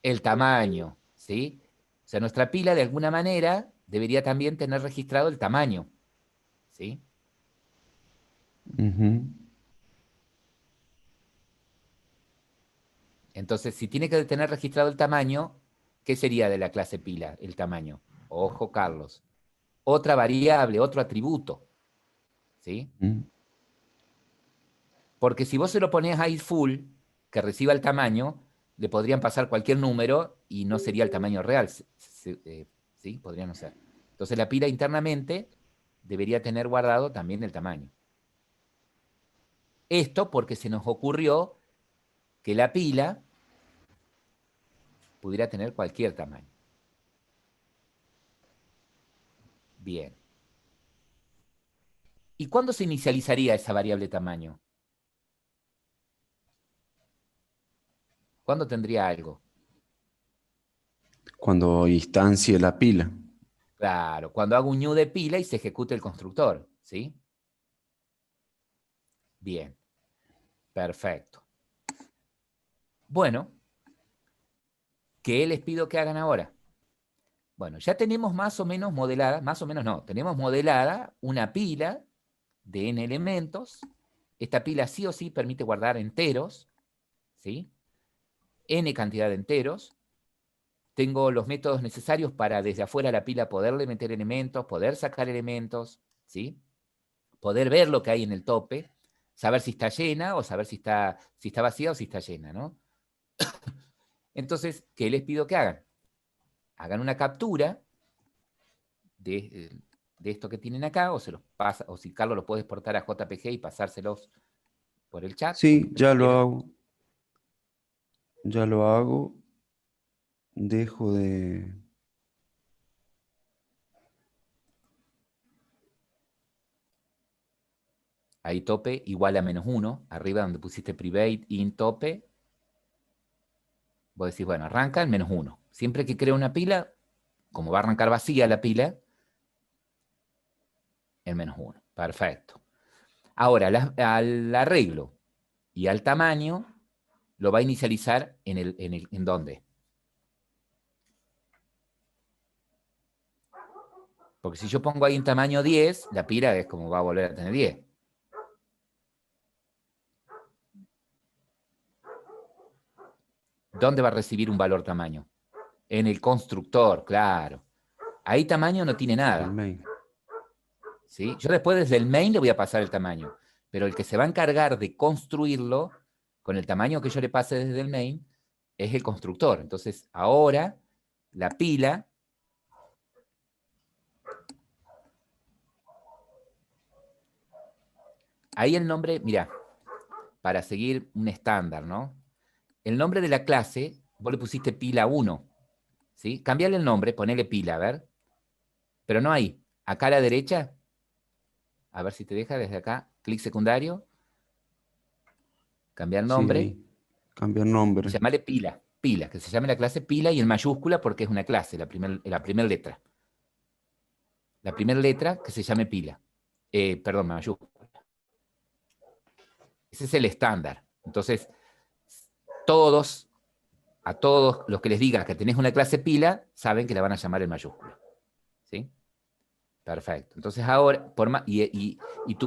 El tamaño, ¿sí? O sea, nuestra pila de alguna manera debería también tener registrado el tamaño, ¿sí? Ujú. Entonces, si tiene que tener registrado el tamaño, ¿qué sería de la clase pila? El tamaño. Ojo, Carlos. Otra variable, otro atributo, ¿sí? Mm. Porque si vos se lo pones a full, que reciba el tamaño, le podrían pasar cualquier número y no sería el tamaño real, ¿sí? Podría no ser. Entonces la pila internamente debería tener guardado también el tamaño. Esto porque se nos ocurrió que la pila pudiera tener cualquier tamaño. Bien. ¿Y cuándo se inicializaría esa variable tamaño? ¿Cuándo tendría algo? Cuando instancie la pila. Claro, cuando hago un new de pila y se ejecute el constructor, ¿sí? Bien, perfecto. Bueno, ¿qué les pido que hagan ahora? Bueno, ya tenemos más o menos modelada, más o menos no, tenemos modelada una pila de n elementos. Esta pila sí o sí permite guardar enteros, ¿sí? N cantidad de enteros. Tengo los métodos necesarios para desde afuera de la pila poderle meter elementos, poder sacar elementos, ¿sí? Poder ver lo que hay en el tope, saber si está llena o saber si está vacía o si está llena, ¿no? Entonces, ¿qué les pido que hagan? Hagan una captura de esto que tienen acá, o se los pasa, o si Carlos lo puede exportar a JPG y pasárselos por el chat, como Sí, ustedes ya lo quieran. hago. Ya lo hago. dejo de... Ahí tope igual a -1, arriba donde pusiste private int tope, vos decís, bueno, arranca en -1. Siempre que creo una pila, como va a arrancar vacía la pila, en -1. Perfecto. Ahora, al arreglo y al tamaño, lo va a inicializar ¿en dónde? Porque si yo pongo ahí en tamaño 10, la pila es como va a volver a tener 10. ¿Dónde va a recibir un valor tamaño? En el constructor, claro. Ahí tamaño no tiene el nada. main. ¿Sí? Yo después desde el main le voy a pasar el tamaño, pero el que se va a encargar de construirlo con el tamaño que yo le pase desde el main es el constructor. Entonces ahora la pila ahí el nombre, mira, para seguir un estándar, ¿no? El nombre de la clase, vos le pusiste pila 1, ¿sí? Cambiarle el nombre, ponele pila, a ver. Pero no ahí. Acá a la derecha, a ver si te deja desde acá, clic secundario, cambiar Sí, nombre, ahí. Cambiar y nombre. llamarle pila, pila, que se llame la clase pila y en mayúscula porque es una clase, la primera letra. La primera letra que se llame pila. Perdón, mayúscula. Ese es el estándar. Entonces, a todos los que les digas que tenés una clase pila, saben que la van a llamar en mayúscula. ¿Sí? Perfecto. Entonces ahora,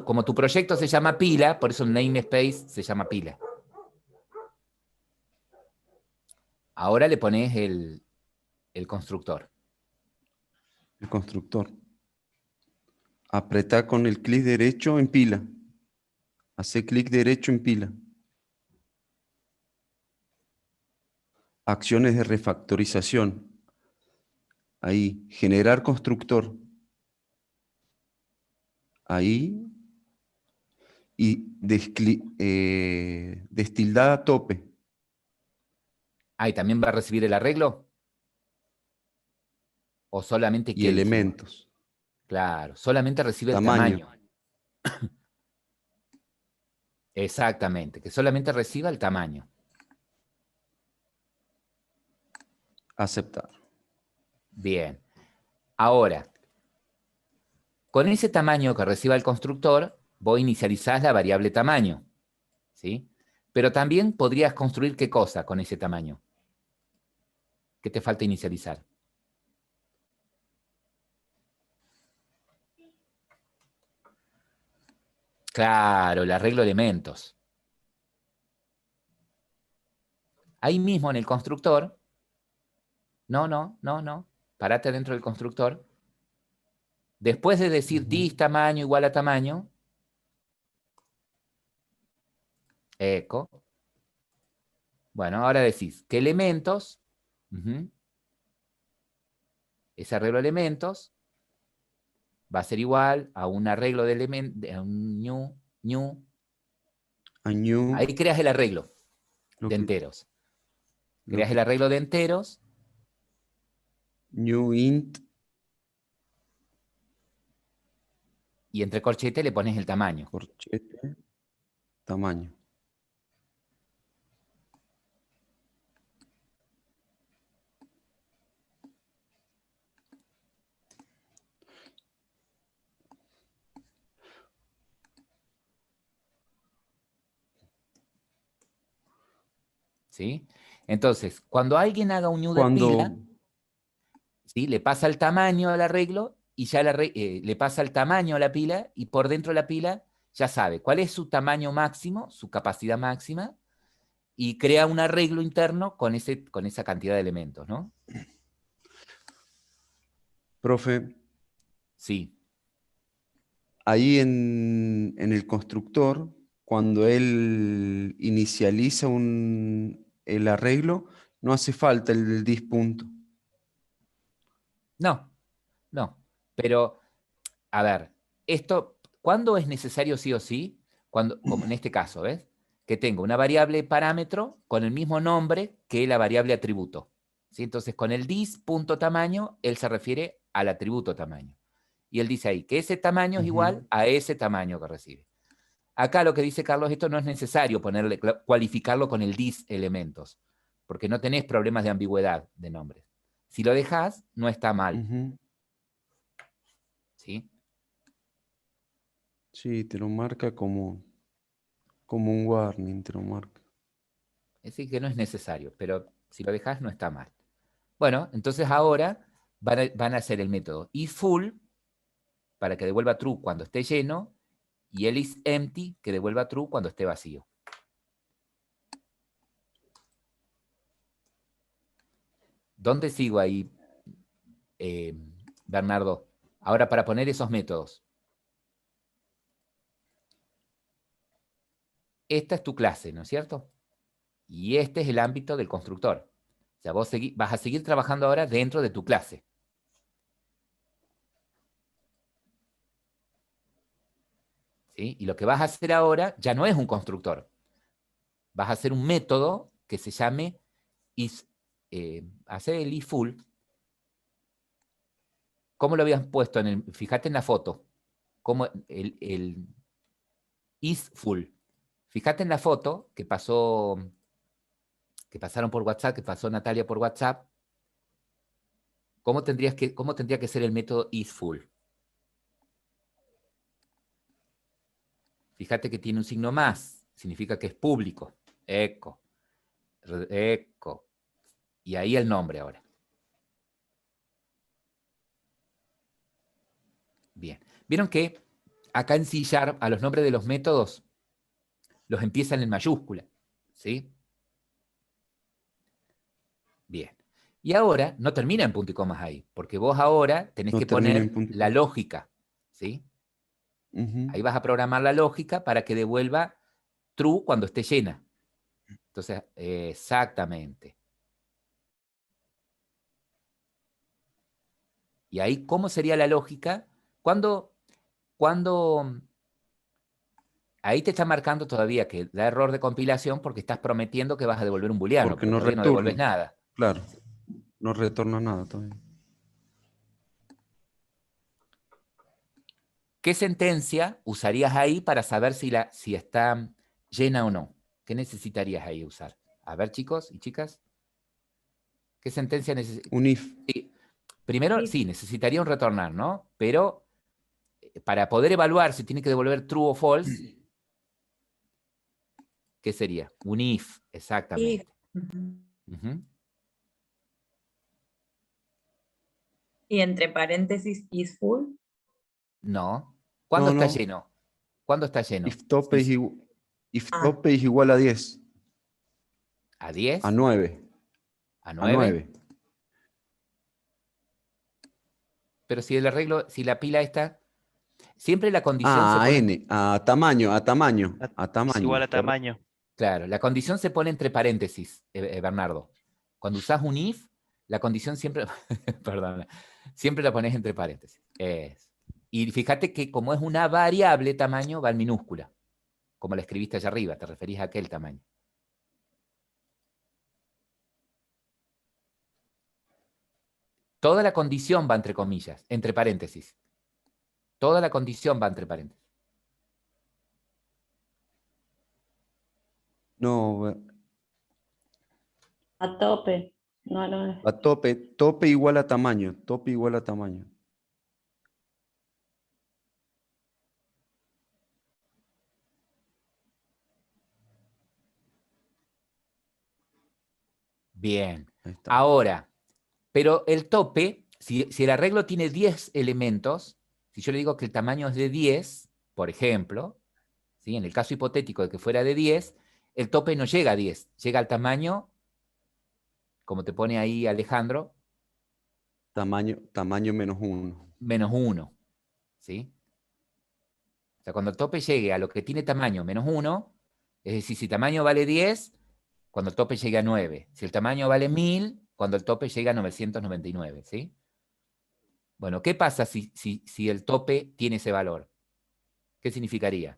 como tu proyecto se llama pila, por eso el namespace se llama pila. Ahora le pones el constructor. El constructor. Apretar con el clic derecho en pila. Hacer clic derecho en pila. Acciones de refactorización. Ahí, generar constructor. Ahí. Y destildada a tope. ¿Y también va a recibir el arreglo? ¿O solamente Y qué dijimos? elementos. Claro, solamente recibe Tamaño. el tamaño. Exactamente, que solamente reciba el tamaño. Aceptar. Bien. Ahora, con ese tamaño que reciba el constructor, vos inicializás la variable tamaño. ¿Sí? Pero también podrías construir ¿qué cosa con ese tamaño? ¿Qué te falta inicializar? Claro, el arreglo de elementos. Ahí mismo en el constructor, no, parate dentro del constructor. Después de decir dis tamaño igual a tamaño, eco. Bueno, ahora decís que elementos, ese arreglo de elementos va a ser igual a un arreglo de elementos, a un new. Año. Ahí creas el arreglo Lo de que- enteros. lo Creas que- el arreglo de enteros. New int. Y entre corchetes le pones el tamaño. Corchete. Tamaño. ¿Sí? Entonces, cuando alguien haga un new de Cuando pila, ¿sí? Le pasa el tamaño al arreglo y ya le pasa el tamaño a la pila y por dentro de la pila ya sabe cuál es su tamaño máximo, su capacidad máxima, y crea un arreglo interno con esa cantidad de elementos, ¿no? profe, Sí. ahí en el constructor, cuando él inicializa el arreglo, no hace falta el dispunto. No, no. Pero, a ver, ¿cuándo es necesario sí o sí? Como en este caso, ¿ves? Que tengo una variable parámetro con el mismo nombre que la variable atributo. ¿sí? Entonces, con el dis.tamaño, él se refiere al atributo tamaño. Y él dice ahí que ese tamaño es igual a ese tamaño que recibe. Acá lo que dice Carlos, esto no es necesario cualificarlo con el dis elementos, porque no tenés problemas de ambigüedad de nombres. Si lo dejás, no está mal. ¿Sí? Sí, te lo marca como un warning, te lo marca. Es decir, que no es necesario, pero si lo dejás, no está mal. Bueno, entonces ahora van a hacer el método isFull para que devuelva true cuando esté lleno y el isEmpty que devuelva true cuando esté vacío. ¿Dónde sigo ahí, Bernardo? Ahora, para poner esos métodos. Esta es tu clase, ¿no es cierto? Y este es el ámbito del constructor. O sea, vos vas a seguir trabajando ahora dentro de tu clase. ¿Sí? Y lo que vas a hacer ahora ya no es un constructor. Vas a hacer un método que se llame hacer el isFull. ¿Cómo lo habían puesto? Fíjate en la foto. Como el isFull. Fíjate en la foto que pasaron por WhatsApp, que pasó Natalia por WhatsApp. ¿Cómo tendría que ser el método isFull? Fíjate que tiene un signo más. Significa que es público. Eco. Eco. Y ahí el nombre ahora. Bien. ¿Vieron que acá en C# a los nombres de los métodos los empiezan en mayúscula? ¿Sí? Bien. Y ahora no termina en punto y comas ahí, porque vos ahora tenés que poner la lógica. ¿Sí? Ahí vas a programar la lógica para que devuelva true cuando esté llena. Entonces, exactamente. Y ahí, ¿cómo sería la lógica? Cuando ahí te está marcando todavía que da error de compilación porque estás prometiendo que vas a devolver un booleano, Porque pero no todavía no devuelves nada. Claro, no retorna nada todavía. ¿Qué sentencia usarías ahí para saber si está llena o no? ¿Qué necesitarías ahí usar? A ver, chicos y chicas. ¿Qué sentencia necesitarías? Un if. Sí. Primero, sí, necesitaría un retornar, ¿no? Pero para poder evaluar si tiene que devolver true o false, ¿qué sería? Un if, exactamente. Y entre paréntesis isFull. No. ¿Cuándo está lleno? ¿Cuándo está lleno? If tope es igual a 10. ¿A 10? A 9. ¿A 9? Pero si el arreglo, si la pila está, siempre la condición se pone... N, a tamaño. Es igual a tamaño. Claro, la condición se pone entre paréntesis, Bernardo. Cuando usás un if, la condición siempre, perdón, siempre la pones entre paréntesis. Y fíjate que como es una variable tamaño, va en minúscula, como la escribiste allá arriba, te referís a aquel tamaño. Toda la condición va entre comillas, entre paréntesis. Toda la condición va entre paréntesis. No, A tope. No. a tope igual a tamaño. Tope igual a tamaño. Bien. Ahora, pero el tope, si el arreglo tiene 10 elementos, si yo le digo que el tamaño es de 10, por ejemplo, ¿sí? En el caso hipotético de que fuera de 10, el tope no llega a 10, llega al tamaño, como te pone ahí Alejandro. Tamaño menos 1. Menos 1, ¿sí? O sea, cuando el tope llegue a lo que tiene tamaño menos 1, es decir, si tamaño vale 10, cuando el tope llegue a 9. Si el tamaño vale 1000, cuando el tope llega a 999, ¿sí? Bueno, ¿qué pasa si el tope tiene ese valor? ¿Qué significaría?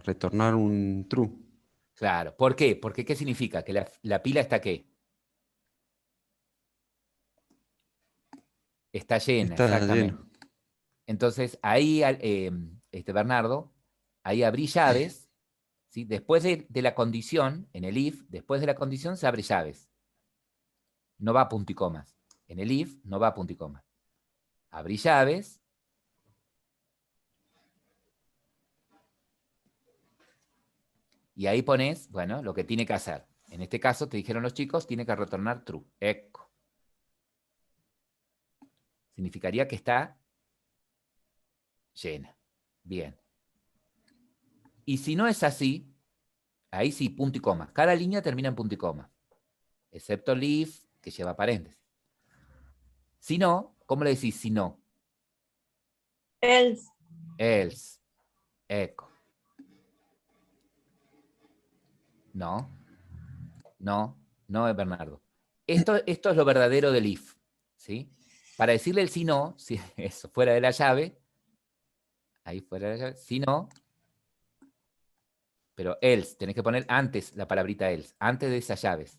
retornar un true. Claro. ¿Por qué? Porque ¿qué significa? Que la pila está ¿qué? Está llena, Está exactamente. lleno. Entonces, ahí, Bernardo, ahí abrí llaves, ¿sí? Después de la condición, en el if, después de la condición se abre llaves. No va a punto y comas. En el if no va a punto y comas. Abrí llaves. Y ahí pones, bueno, lo que tiene que hacer. En este caso, te dijeron los chicos, tiene que retornar true. Eco. Significaría que está llena. Bien. Y si no es así, ahí sí, punto y coma. Cada línea termina en punto y coma. Excepto el if, que lleva paréntesis. Si no, ¿cómo le decís si no? Else. Else. Eco. No, no, no es Bernardo. Esto es lo verdadero del if, ¿sí? Para decirle el si no, si eso fuera de la llave, ahí fuera de la llave, si no, pero else, tenés que poner antes la palabrita else, antes de esas llaves.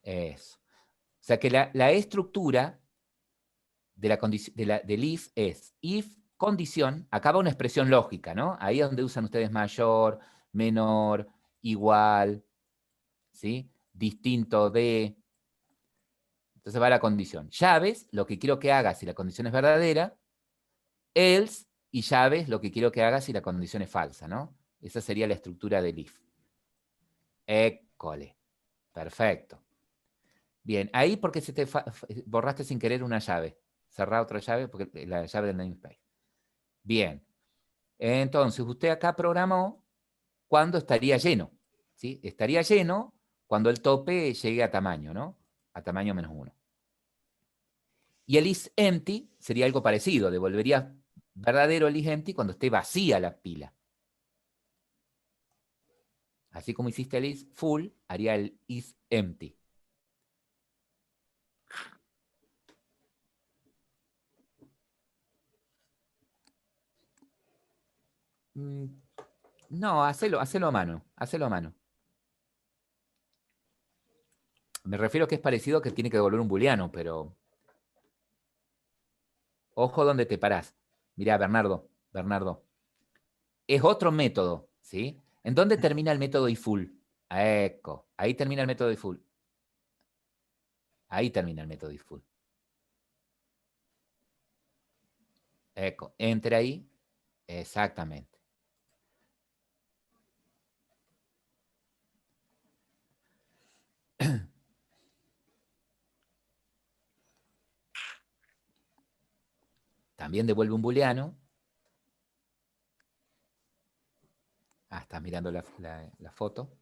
Eso. O sea que la estructura de del if es if condición, acaba una expresión lógica, ¿no? Ahí es donde usan ustedes mayor, menor, igual, ¿sí? Distinto de. Entonces va la condición. Llaves, lo que quiero que haga si la condición es verdadera, else y llaves, lo que quiero que haga si la condición es falsa, ¿no? Esa sería la estructura del if. École. Perfecto. Bien, ahí porque se te borraste sin querer una llave. Cerrá otra llave, porque la llave del namespace. Bien. Entonces, usted acá programó cuando estaría lleno. ¿Sí? Estaría lleno cuando el tope llegue a tamaño, ¿no? A tamaño -1. Y el is empty sería algo parecido. Devolvería verdadero el is empty cuando esté vacía la pila. Así como hiciste el is full, haría el is empty. No, hacelo a mano. Hacelo a mano. Me refiero a que es parecido que tiene que devolver un booleano, pero ojo donde te parás. Mirá, Bernardo. Es otro método, ¿sí? ¿En dónde termina el método iffull? Eco. Ahí termina el método iffull. Ahí termina el método iffull. Eco. Entra ahí. Exactamente. También devuelve un booleano. Ah, estás mirando la foto.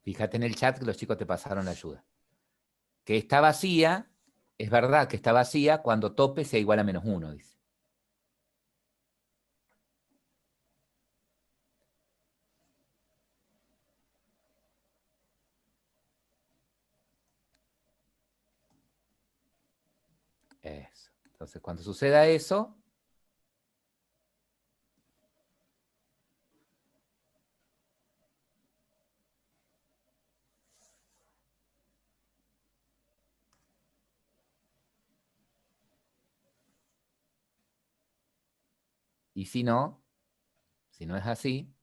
Fíjate en el chat que los chicos te pasaron la ayuda. Que está vacía, es verdad que está vacía cuando tope sea igual a -1, dice. Eso. Entonces, cuando suceda eso, y si no es así,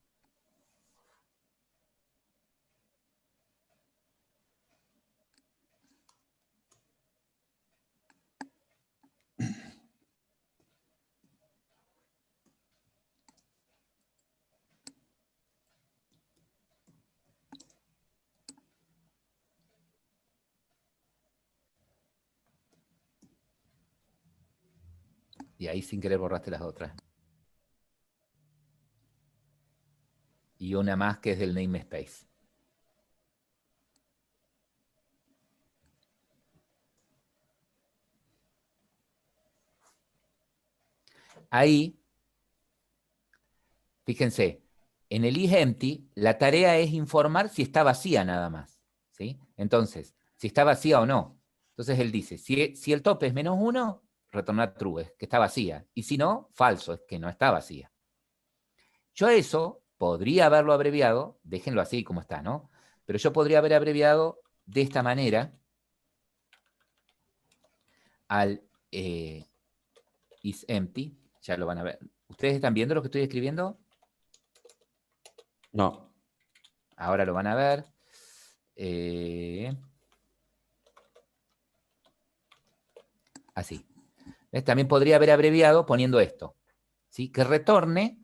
Y ahí sin querer borraste las otras. Y una más que es del namespace. Ahí, fíjense, en el isEmpty, la tarea es informar si está vacía nada más, ¿sí? Entonces, si está vacía o no. Entonces él dice, si el tope es -1, retornar true, es que está vacía. Y si no, falso, es que no está vacía. Yo eso podría haberlo abreviado, déjenlo así como está, ¿no? Pero yo podría haber abreviado de esta manera al isEmpty. Ya lo van a ver. ¿Ustedes están viendo lo que estoy escribiendo? No. Ahora lo van a ver. Así. ¿Ves? También podría haber abreviado poniendo esto. ¿Sí? Que retorne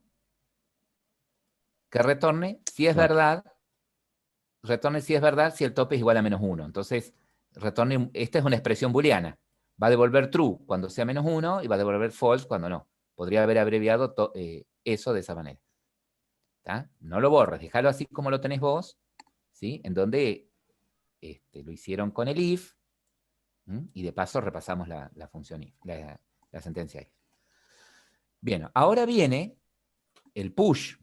si es Claro. verdad, si el tope es igual a -1. Entonces, esta es una expresión booleana. Va a devolver true cuando sea -1 y va a devolver false cuando no. Podría haber abreviado eso de esa manera. ¿Tá? No lo borres, déjalo así como lo tenés vos, ¿sí? En donde lo hicieron con el if, y de paso repasamos la función if, la sentencia if. Bien, ahora viene el push,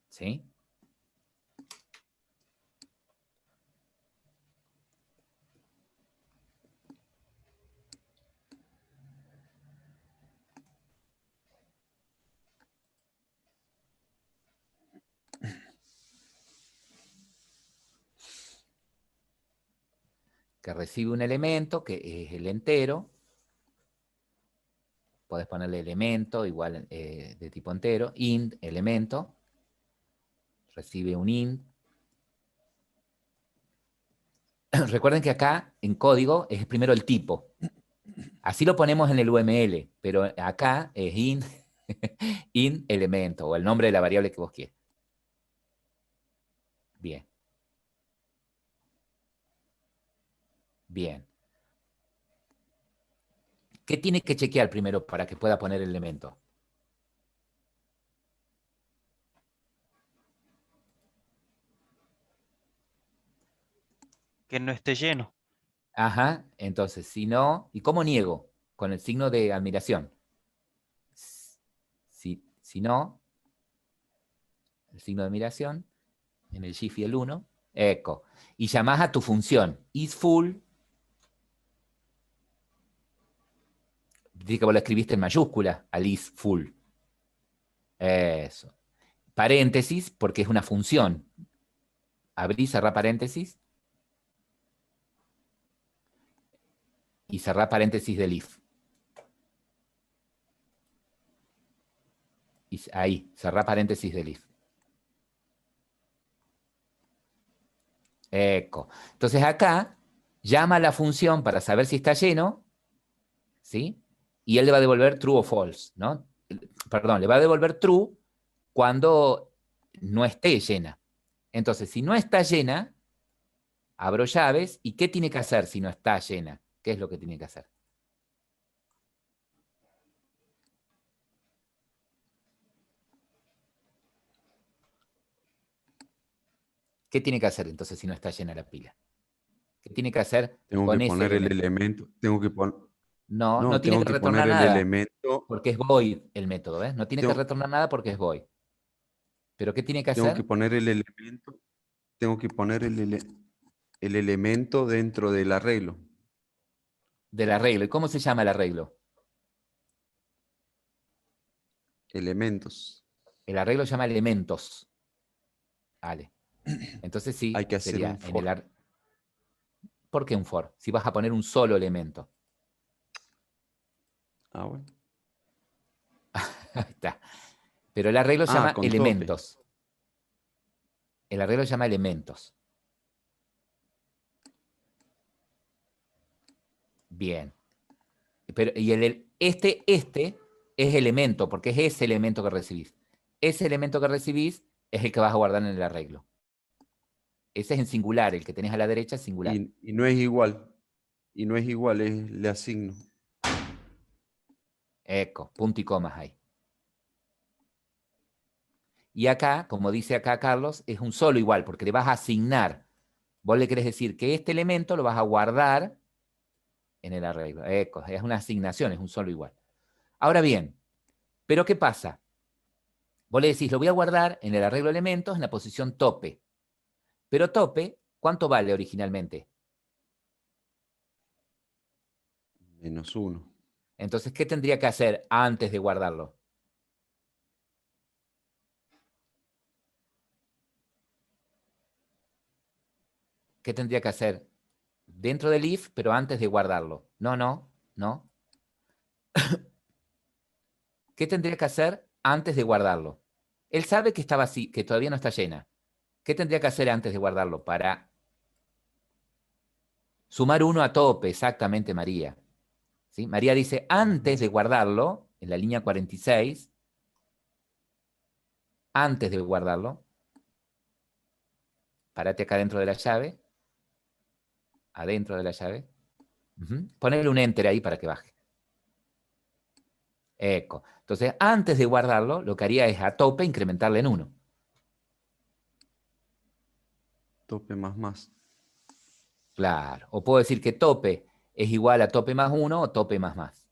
¿sí? Que recibe un elemento, que es el entero. Podés ponerle elemento igual de tipo entero, int, elemento. Recibe un int. Recuerden que acá, en código, es primero el tipo. Así lo ponemos en el UML, pero acá es int, int elemento, o el nombre de la variable que vos quieras. Bien. Bien. ¿Qué tiene que chequear primero para que pueda poner el elemento? Que no esté lleno. Ajá, entonces, si no, ¿y cómo niego? Con el signo de admiración. Si no, el signo de admiración, en el shift y el 1, eco. Y llamás a tu función, isFull, dice que vos lo escribiste en mayúscula, al isFull. Eso. Paréntesis, porque es una función. Abrí, cerrá paréntesis. Y cerrá paréntesis del if. Y ahí, cerrá paréntesis del if. Eco. Entonces acá, llama a la función para saber si está lleno, ¿sí? Y él le va a devolver true o false, ¿no? Perdón, le va a devolver true cuando no esté llena. Entonces, si no está llena, abro llaves, ¿y qué tiene que hacer si no está llena? ¿Qué es lo que tiene que hacer? ¿Qué tiene que hacer entonces si no está llena la pila? ¿Qué tiene que hacer Tengo con que ese poner el elemento? elemento. Tengo que poner. No, No, no tiene tengo que que poner retornar el nada, elemento. porque es void el método, ¿ves? No tiene que Tengo, retornar nada porque es void. ¿Pero qué tiene que tengo que hacer? poner el elemento. Tengo que poner el elemento dentro del arreglo. Del arreglo. ¿Y cómo se llama el arreglo? Elementos. El arreglo se llama elementos. Vale. Entonces Hay sí, que hacer sería un en el for. ¿Por qué un for? Si vas a poner un solo elemento. Ah, bueno. Ahí está. Pero el arreglo se Ah, llama con tope. elementos. El arreglo se llama elementos. Bien. Pero, y este es elemento, porque es ese elemento que recibís. Ese elemento que recibís es el que vas a guardar en el arreglo. Ese es en singular, el que tenés a la derecha es singular. Y no es igual. Y no es igual, le asigno. Eco, punto y comas ahí. Y acá, como dice acá Carlos, es un solo igual, porque le vas a asignar. Vos le querés decir que este elemento lo vas a guardar en el arreglo. Eco, es una asignación, es un solo igual. Ahora bien, ¿pero qué pasa? Vos le decís, lo voy a guardar en el arreglo de elementos en la posición tope. Pero tope, ¿cuánto vale originalmente? -1. Entonces, ¿qué tendría que hacer antes de guardarlo? ¿Qué tendría que hacer? Dentro del if, pero antes de guardarlo. No. ¿Qué tendría que hacer antes de guardarlo? Él sabe que está vacío, que todavía no está llena. ¿Qué tendría que hacer antes de guardarlo? Para sumar 1 a tope, exactamente, María. ¿Sí? María dice, antes de guardarlo, en la línea 46, antes de guardarlo, párate acá dentro de la llave, adentro de la llave, ponele un enter ahí para que baje. Eco. Entonces, antes de guardarlo, lo que haría es a tope incrementarle en 1. Tope más. Claro. O puedo decir que tope es igual a tope más 1 o tope más.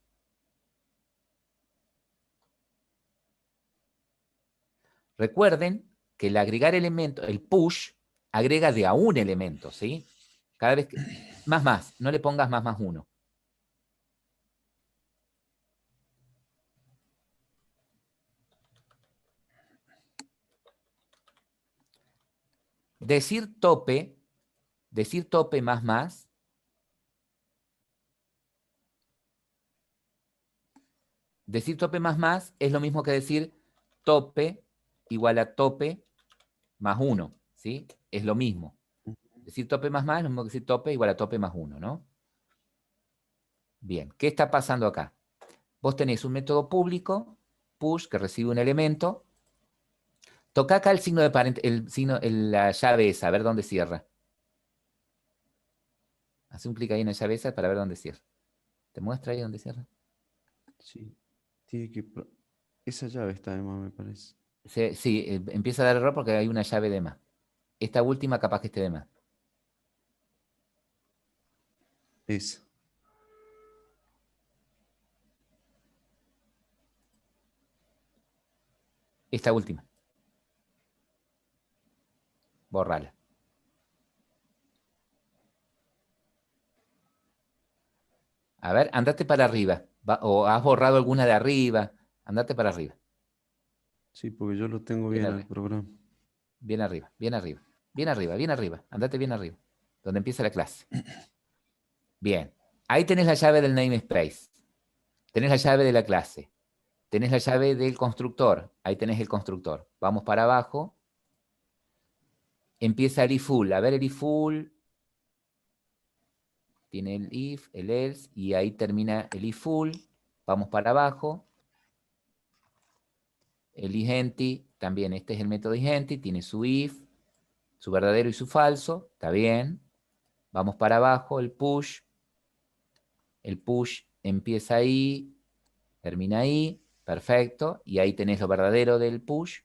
Recuerden que el agregar elemento, el push, agrega de a un elemento, ¿sí? Cada vez que... Más, no le pongas más 1. Decir tope más, decir tope más es lo mismo que decir tope igual a tope más 1, ¿sí? Es lo mismo. Decir tope más es lo mismo que decir tope igual a tope más 1, ¿no? Bien, ¿qué está pasando acá? Vos tenés un método público, push, que recibe un elemento. Toca acá el signo de la llave esa, a ver dónde cierra. Hace un clic ahí en la llave esa para ver dónde cierra. ¿Te muestra ahí dónde cierra? Sí. Tiene que... Esa llave está de más, me parece. Sí, empieza a dar error porque hay una llave de más. Esta última capaz que esté de más. Esa. Esta última. Borrala. A ver, andate para arriba. O has borrado alguna de arriba. Andate para arriba. Sí, porque yo lo tengo Bien bien al arriba. programa. Bien arriba. Bien arriba. Andate bien arriba. Donde empieza la clase. Bien. Ahí tenés la llave del namespace. Tenés la llave de la clase. Tenés la llave del constructor. Ahí tenés el constructor. Vamos para abajo. Empieza el iffull. A ver el iffull. Tiene el if, el else, y ahí termina el iffull. Vamos para abajo. El isEmpty, también este es el método isEmpty, tiene su if, su verdadero y su falso, está bien. Vamos para abajo, el push empieza ahí, termina ahí, perfecto, y ahí tenés lo verdadero del push.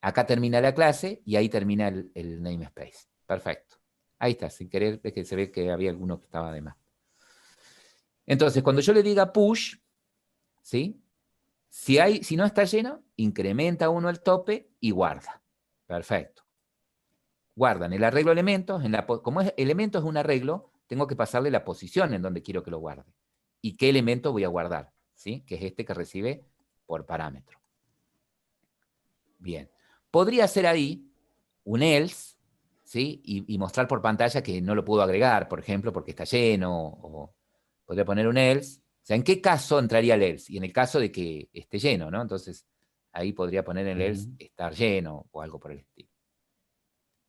Acá termina la clase y ahí termina el namespace, perfecto. Ahí está, sin querer, es que se ve que había alguno que estaba de más. Entonces, cuando yo le diga push, ¿sí? Si no está lleno, incrementa 1 el tope y guarda. Perfecto. Guarda en el arreglo de elementos, como elemento es un arreglo, tengo que pasarle la posición en donde quiero que lo guarde. ¿Y qué elemento voy a guardar? ¿Sí? Que es este que recibe por parámetro. Bien. Podría hacer ahí un else, ¿sí? Y mostrar por pantalla que no lo puedo agregar, por ejemplo, porque está lleno, o podría poner un else. O sea, ¿en qué caso entraría el else? Y en el caso de que esté lleno, ¿no? Entonces, ahí podría poner el else estar lleno o algo por el estilo.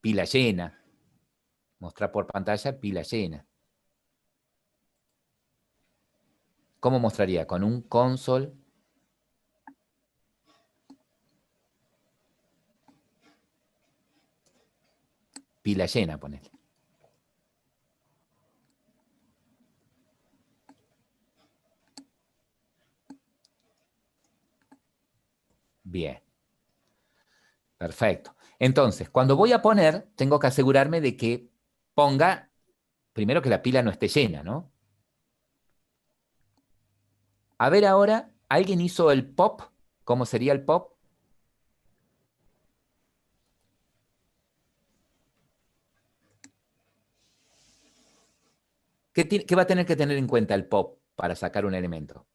Pila llena. Mostrar por pantalla pila llena. ¿Cómo mostraría? Con un console. Pila llena, ponele. Bien. Perfecto. Entonces, cuando voy a poner, tengo que asegurarme de que ponga, primero que la pila no esté llena, ¿no? A ver ahora, ¿alguien hizo el pop? ¿Cómo sería el pop? ¿Qué va a tener que tener en cuenta el pop para sacar un elemento?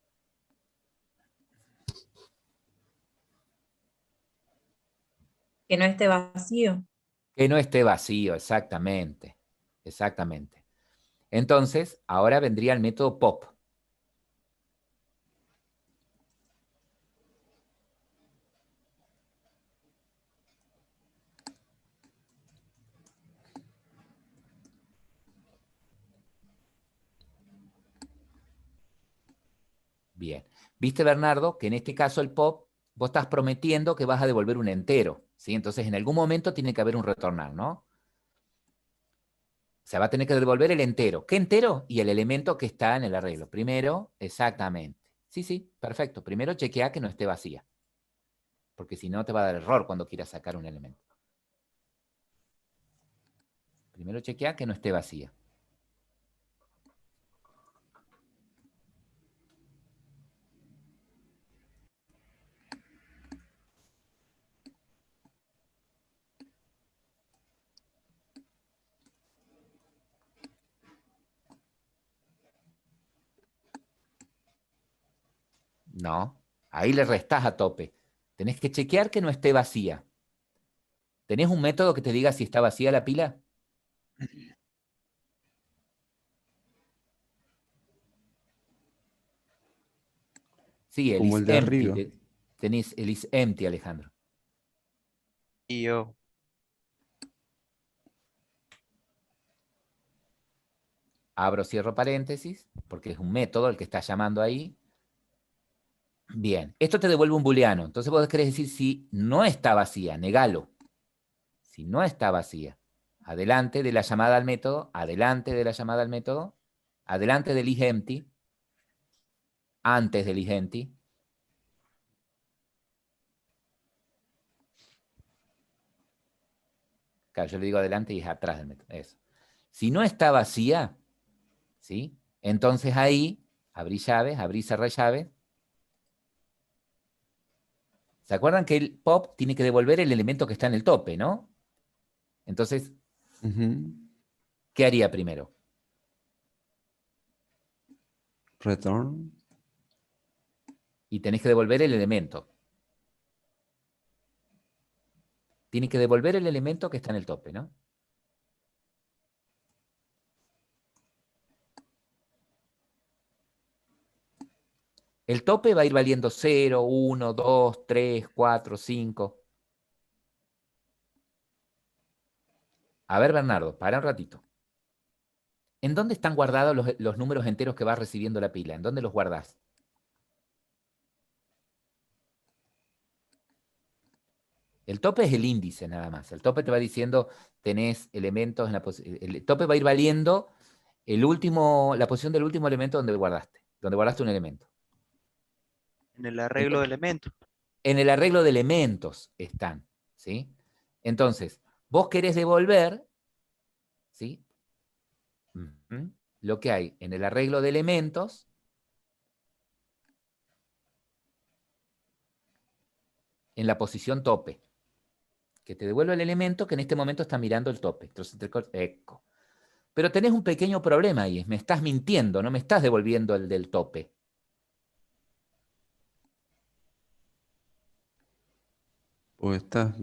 Que no esté vacío. Que no esté vacío, exactamente. Exactamente. Entonces, ahora vendría el método pop. Bien. ¿Viste, Bernardo, que en este caso el pop, vos estás prometiendo que vas a devolver un entero, ¿sí? Entonces, en algún momento tiene que haber un retornar, ¿no? Se va a tener que devolver el entero. ¿Qué entero? Y el elemento que está en el arreglo. Primero, exactamente. Sí, sí, perfecto. Primero chequea que no esté vacía. Porque si no te va a dar error cuando quieras sacar un elemento. Primero chequea que no esté vacía. No, ahí le restás a tope. Tenés que chequear que no esté vacía. ¿Tenés un método que te diga si está vacía la pila? Sí, el Como is el de empty. arriba. Tenés el is empty, Alejandro. Y yo, Abro, cierro paréntesis, porque es un método el que está llamando ahí. Bien, esto te devuelve un booleano. Entonces vos querés decir si no está vacía, negalo. Si no está vacía, adelante de la llamada al método, adelante de la llamada al método, adelante del isEmpty, antes del isEmpty. Claro, yo le digo adelante y es atrás del método. Eso. Si no está vacía, ¿sí? Entonces ahí abrí llaves, abrí y cerré llaves. ¿Se acuerdan que el pop tiene que devolver el elemento que está en el tope, ¿no? Entonces, Ujú. ¿qué haría primero? Return. Y tenés que devolver el elemento. Tiene que devolver el elemento que está en el tope, ¿no? El tope va a ir valiendo 0, 1, 2, 3, 4, 5. A ver, Bernardo, para un ratito. ¿En dónde están guardados los números enteros que va recibiendo la pila? ¿En dónde los guardás? El tope es el índice nada más. El tope te va diciendo, tenés elementos en la posición. El tope va a ir valiendo la posición del último elemento donde guardaste un elemento. en el arreglo de Entonces, elementos. en el arreglo de elementos están, ¿sí? Entonces, vos querés devolver, ¿sí? Lo que hay en el arreglo de elementos en la posición tope, que te devuelve el elemento que en este momento está mirando el tope. Entonces, eco. Pero tenés un pequeño problema ahí, me estás mintiendo, no me estás devolviendo el del tope. O estás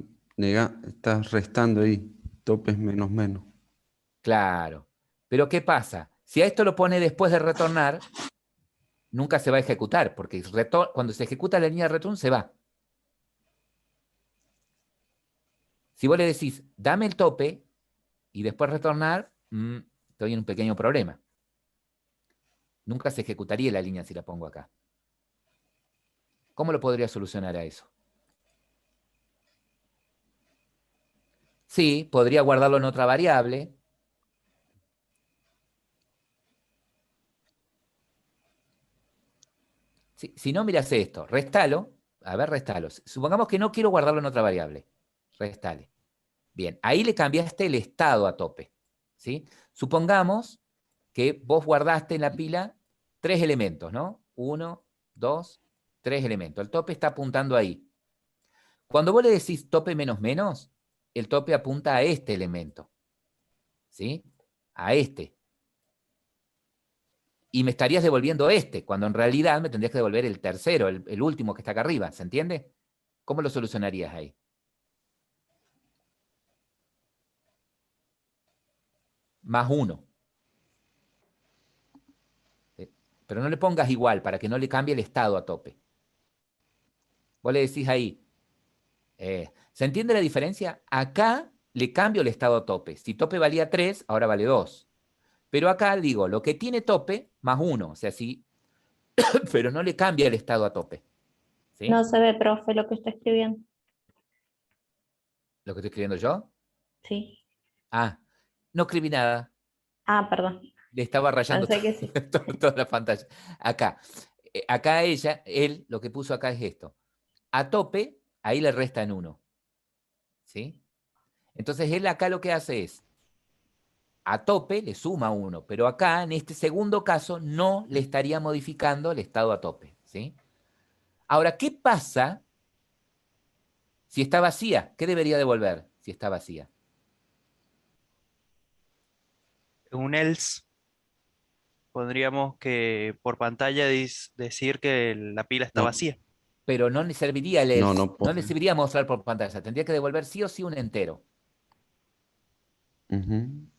restando ahí. Topes menos menos. Claro. Pero ¿qué pasa? Si a esto lo pone después de retornar, nunca se va a ejecutar, porque cuando se ejecuta la línea de return se va. Si vos le decís, dame el tope y después retornar, estoy en un pequeño problema. Nunca se ejecutaría la línea si la pongo acá. ¿Cómo lo podría solucionar a eso? Sí, podría guardarlo en otra variable. Si no, mirás esto, restalo, A ver, restalo. Supongamos que no quiero guardarlo en otra variable. Restale. Bien, ahí le cambiaste el estado a tope. ¿Sí? Supongamos que vos guardaste en la pila 3 elementos, ¿no? 1, 2, 3 elementos. El tope está apuntando ahí. Cuando vos le decís tope menos menos, el tope apunta a este elemento. ¿Sí? A este. Y me estarías devolviendo este, cuando en realidad me tendrías que devolver el tercero, el último que está acá arriba. ¿Se entiende? ¿Cómo lo solucionarías ahí? Más 1. Pero no le pongas igual para que no le cambie el estado a tope. Vos le decís ahí, ¿se entiende la diferencia? Acá le cambio el estado a tope. Si tope valía 3, ahora vale 2. Pero acá digo, lo que tiene tope, más 1. O sea, sí, pero no le cambia el estado a tope. ¿Sí? No se ve, profe, lo que está escribiendo. ¿Lo que estoy escribiendo yo? Sí. Ah, no escribí nada. Ah, perdón. Le estaba rayando Pensé que sí. toda la pantalla. Acá. Acá él, lo que puso acá es esto. A tope, ahí le restan 1. ¿Sí? Entonces él acá lo que hace es, a tope le suma 1, pero acá, en este segundo caso, no le estaría modificando el estado a tope. ¿Sí? Ahora, ¿qué pasa si está vacía? ¿Qué debería devolver si está vacía? Un else, pondríamos que por pantalla decir que la pila está No, vacía. Pero no le serviría el no, else, no no le puede. serviría mostrar por pantalla, tendría que devolver sí o sí un entero. Ujú.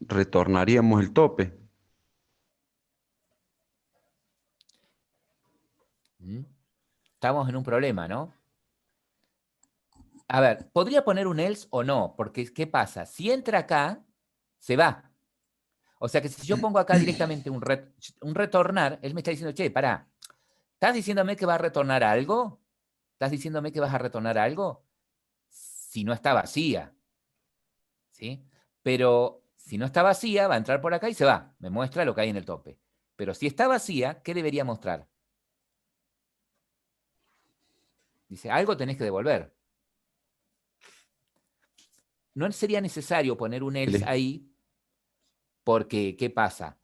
Retornaríamos el tope. ¿Mm? Estamos en un problema, ¿no? A ver, podría poner un else o no, porque ¿qué pasa? Si entra acá, se va. O sea que si yo pongo acá directamente un retornar, él me está diciendo, che, pará, ¿estás diciéndome que va a retornar algo? ¿Estás diciéndome que vas a retornar algo? Si no está vacía, ¿sí? Pero si no está vacía, va a entrar por acá y se va. Me muestra lo que hay en el tope. Pero si está vacía, ¿qué debería mostrar? Dice, algo tenés que devolver. No sería necesario poner un else ahí porque, ¿qué pasa?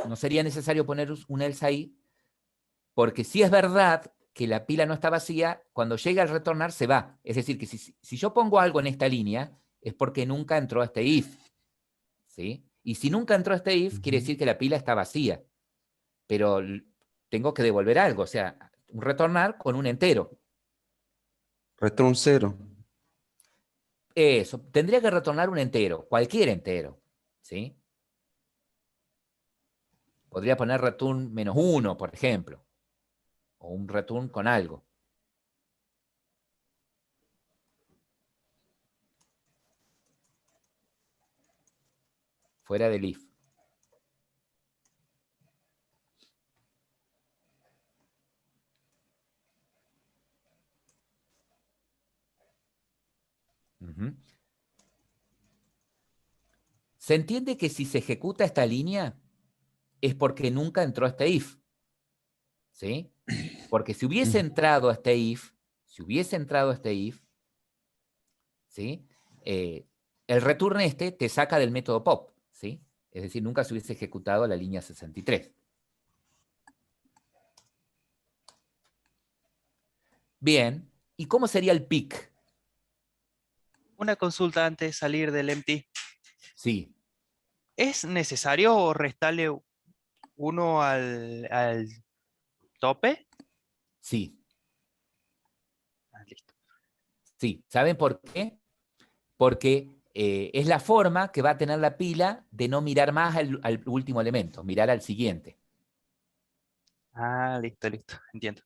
No sería necesario poner un else ahí porque si es verdad que la pila no está vacía, cuando llega al retornar se va. Es decir, que si yo pongo algo en esta línea es porque nunca entró a este if. ¿Sí? Y si nunca entró a este if, quiere decir que la pila está vacía. Pero tengo que devolver algo, o sea, un retornar con un entero. Resta un 0. Eso, tendría que retornar un entero, cualquier entero. ¿Sí? Podría poner return -1, por ejemplo. O un return con algo. Fuera del if. Uh-huh. ¿Se entiende que si se ejecuta esta línea es porque nunca entró a este if? ¿Sí? Porque si hubiese entrado a este if, ¿sí? El return este te saca del método pop, ¿sí? Es decir, nunca se hubiese ejecutado la línea 63. Bien, ¿y cómo sería el pick? Una consulta antes de salir del empty. Sí, ¿Es necesario restarle 1 al tope? sí, Ah, listo. sí. ¿Saben por qué? Porque es la forma que va a tener la pila de no mirar más al último elemento, mirar al siguiente. Ah, listo, listo. Entiendo.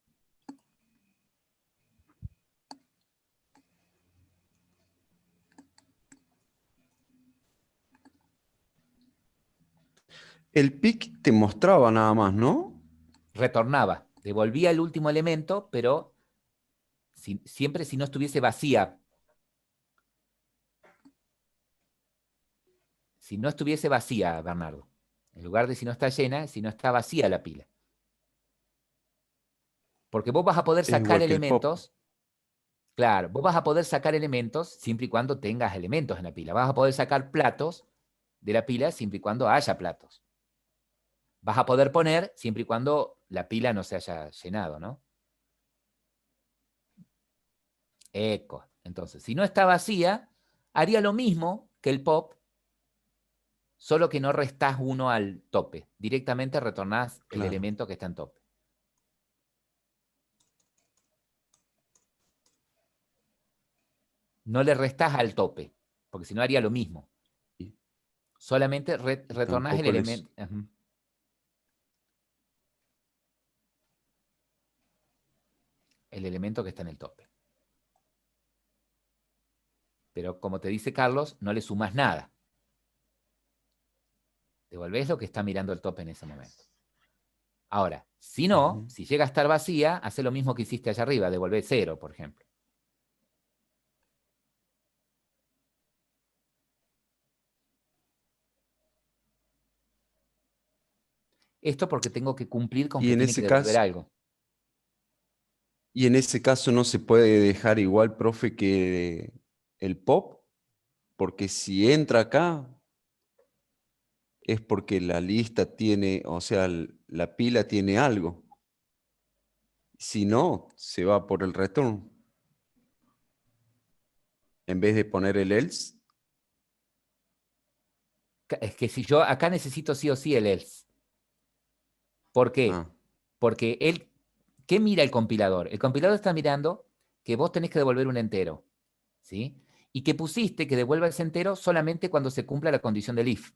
El pic te mostraba nada más, ¿no? Retornaba, devolvía el último elemento, pero siempre si no estuviese vacía. Si no estuviese vacía, Bernardo. En lugar de si no está llena, si no está vacía la pila. Porque vos vas a poder Es sacar igual que el pop. elementos. Claro, vos vas a poder sacar elementos siempre y cuando tengas elementos en la pila. Vas a poder sacar platos de la pila siempre y cuando haya platos. Vas a poder poner siempre y cuando la pila no se haya llenado, ¿no? Eco. Entonces, si no está vacía, haría lo mismo que el pop, solo que no restás uno al tope. Directamente retornás el Claro. elemento que está en tope. No le restás al tope, porque si no haría lo mismo. Y Solamente retornás el tampoco elemento. El elemento que está en el tope. Pero como te dice Carlos, no le sumas nada. Devolvés lo que está mirando el tope en ese momento. Ahora, si no, si llega a estar vacía, hace lo mismo que hiciste allá arriba, devolvé 0, por ejemplo. Esto porque tengo que cumplir con Y que en tiene que ese devolver caso, algo. y en ese caso no se puede dejar igual, profe, que el pop, porque si entra acá es porque la lista tiene, o sea, la pila tiene algo. Si no, se va por el return. En vez de poner el else, Es que si yo acá necesito sí o sí el else. ¿Por qué? ah, Porque él, ¿qué mira el compilador? El compilador está mirando que vos tenés que devolver un entero, ¿sí? Y que pusiste que devuelva ese entero solamente cuando se cumpla la condición del if.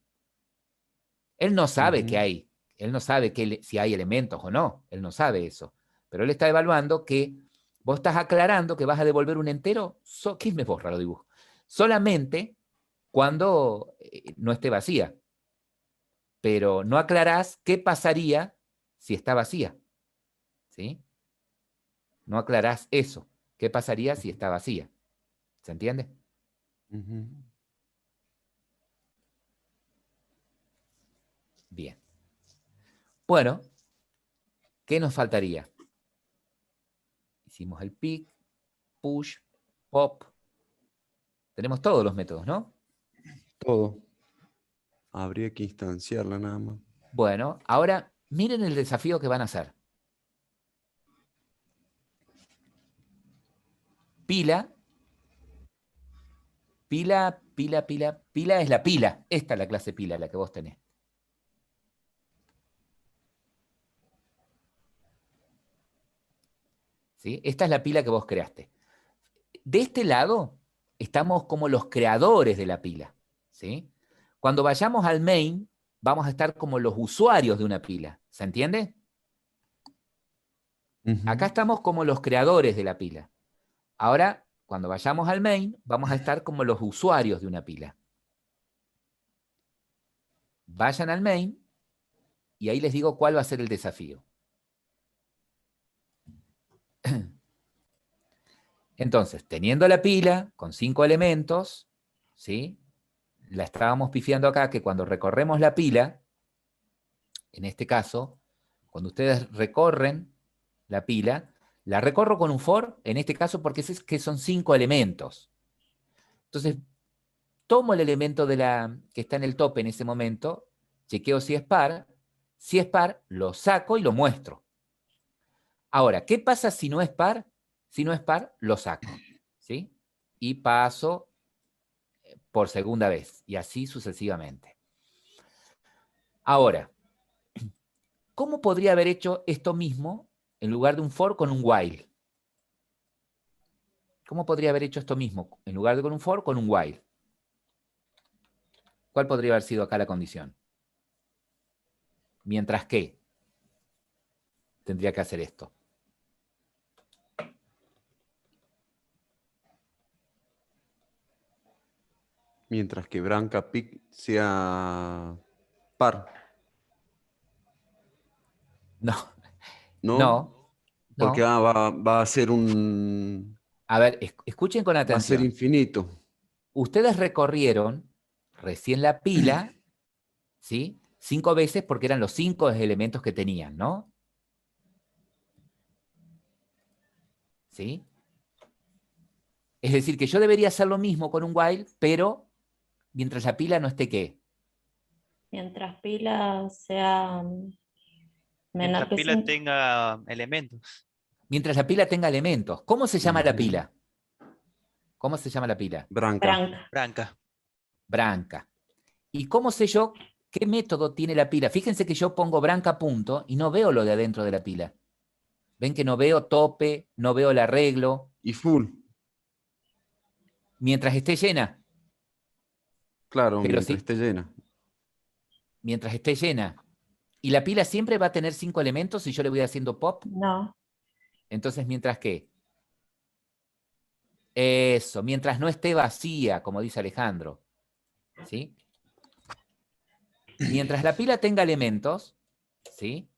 Él no sabe qué hay. Él no sabe si hay elementos o no. Él no sabe eso. Pero él está evaluando que vos estás aclarando que vas a devolver un entero. ¿Qué me borra lo dibujo? Solamente cuando no esté vacía. Pero no aclarás qué pasaría si está vacía. ¿Sí? No aclarás eso. ¿Qué pasaría si está vacía? ¿Se entiende? Bien. Bueno, ¿qué nos faltaría? Hicimos el pick, push, pop. Tenemos todos los métodos, ¿no? todo. Habría que instanciarla nada más. Bueno, ahora miren el desafío que van a hacer. Pila, pila, pila, pila, pila es la pila. Esta es la clase pila, la que vos tenés. ¿Sí? Esta es la pila que vos creaste. De este lado estamos como los creadores de la pila. ¿Sí? Cuando vayamos al main, vamos a estar como los usuarios de una pila. ¿Se entiende? Acá estamos como los creadores de la pila. Ahora, cuando vayamos al main, vamos a estar como los usuarios de una pila. Vayan al main y ahí les digo cuál va a ser el desafío. Entonces, teniendo la pila con 5 elementos, ¿sí? La estábamos pifiando acá que cuando recorremos la pila, en este caso, cuando ustedes recorren la pila, la recorro con un for, en este caso porque es que son 5 elementos. Entonces, tomo el elemento que está en el tope en ese momento, chequeo si es par, lo saco y lo muestro. Ahora, ¿qué pasa si no es par? Si no es par, lo saco, ¿sí? Y paso por segunda vez, y así sucesivamente. Ahora, ¿cómo podría haber hecho esto mismo en lugar de un for con un while? ¿Cómo podría haber hecho esto mismo en lugar de con un for con un while? ¿Cuál podría haber sido acá la condición? Mientras que tendría que hacer esto. Mientras que Branca Pick sea par, No, ¿no? no, Porque no. va a ser un... A ver, escuchen con Va a ser atención. infinito. Ustedes recorrieron recién la pila, ¿sí? 5 veces porque eran los 5 elementos que tenían, ¿no? ¿sí? Es decir, que yo debería hacer lo mismo con un while, pero mientras la pila no esté ¿qué? Mientras pila sea menor Mientras que pila 5. tenga elementos. Mientras la pila tenga elementos. ¿Cómo se llama la Ujú. pila? ¿Cómo se llama la pila? Branca. Branca. Branca. Branca. ¿Y cómo sé yo qué método tiene la pila? Fíjense que yo pongo branca punto y no veo lo de adentro de la pila. Ven que no veo tope, no veo el arreglo, Y full. mientras esté llena. Claro, Pero mientras sí, esté llena. mientras esté llena. ¿Y la pila siempre va a tener 5 elementos si yo le voy haciendo pop? No. Entonces, ¿mientras qué? Eso, mientras no esté vacía, como dice Alejandro. ¿Sí? Mientras la pila tenga elementos, ¿sí?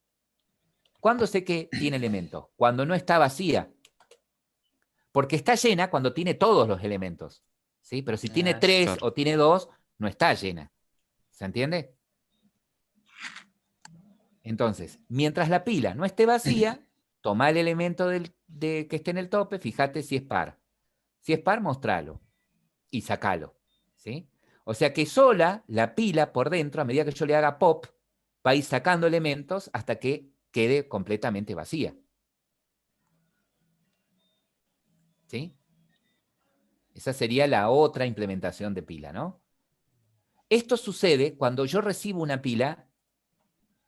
¿Cuándo sé que tiene elementos? Cuando no está vacía. Porque está llena cuando tiene todos los elementos. ¿Sí? Pero si tiene Ah, sí. 3 Claro. o tiene 2, no está llena. ¿Se entiende? Entonces, mientras la pila no esté vacía, toma el elemento que esté en el tope, fíjate si es par. Si es par, mostralo y sacalo. ¿Sí? O sea que sola la pila por dentro, a medida que yo le haga pop, va a ir sacando elementos hasta que quede completamente vacía. ¿Sí? Esa sería la otra implementación de pila, ¿no? Esto sucede cuando yo recibo una pila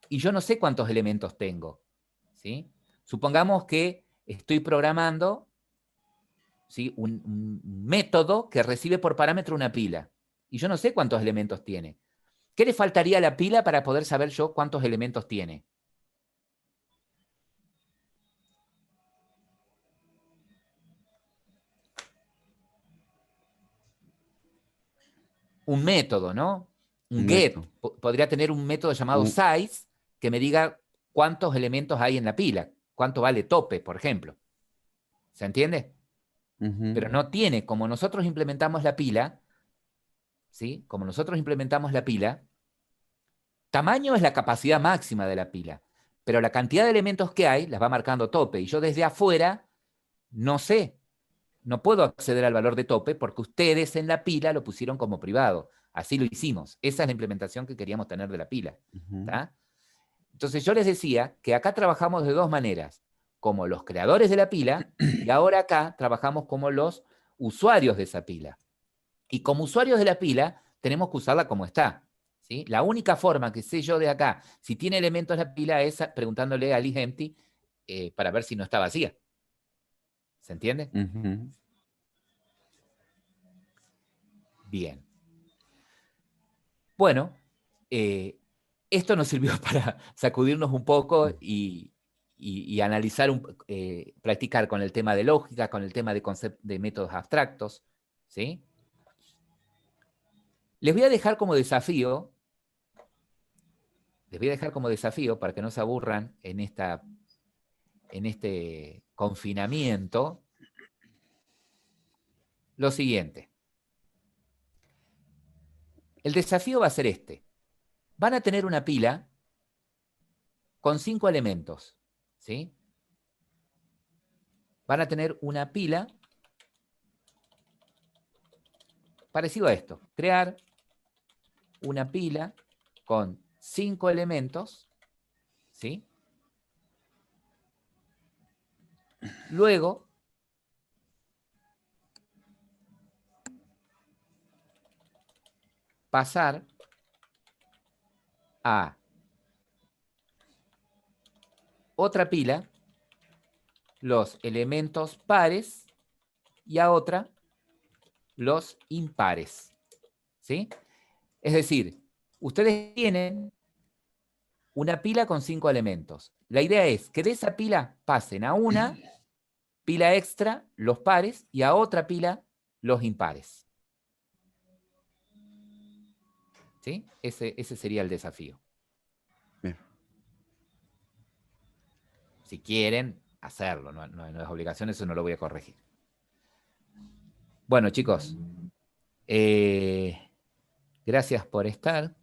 y yo no sé cuántos elementos tengo. ¿Sí? Supongamos que estoy programando, ¿sí?, un método que recibe por parámetro una pila. Y yo no sé cuántos elementos tiene. ¿Qué le faltaría a la pila para poder saber yo cuántos elementos tiene? Un método, ¿no? Un Un get. método. Podría tener un método llamado Un- size que me diga cuántos elementos hay en la pila, cuánto vale tope, por ejemplo. ¿Se entiende? Ujú. Pero no tiene, como nosotros implementamos la pila, ¿sí? Como nosotros implementamos la pila, tamaño es la capacidad máxima de la pila, pero la cantidad de elementos que hay las va marcando tope, y yo desde afuera no sé, no puedo acceder al valor de tope porque ustedes en la pila lo pusieron como privado. Así lo hicimos. Esa es la implementación que queríamos tener de la pila. Ujú. ¿Tá? Entonces yo les decía que acá trabajamos de dos maneras, como los creadores de la pila, y ahora acá trabajamos como los usuarios de esa pila. Y como usuarios de la pila, tenemos que usarla como está. ¿Sí? La única forma que sé yo de acá, si tiene elementos la pila, es preguntándole a isEmpty para ver si no está vacía. ¿Se entiende? Ujú. Bien. Bueno, esto nos sirvió para sacudirnos un poco y analizar, practicar con el tema de lógica, con el tema de métodos abstractos. ¿Sí? Les voy a dejar como desafío, para que no se aburran en este confinamiento, lo siguiente. El desafío va a ser este. Van a tener una pila con 5 elementos, ¿sí? Van a tener una pila parecido a esto. Crear una pila con 5 elementos, ¿sí? Luego, pasar a otra pila los elementos pares y a otra los impares, ¿sí? Es decir, ustedes tienen una pila con 5 elementos. La idea es que de esa pila pasen a una pila extra los pares y a otra pila los impares. ¿Sí? Ese sería el desafío. Bien. Si quieren hacerlo, no es obligación, eso no lo voy a corregir. Bueno, chicos, gracias por estar.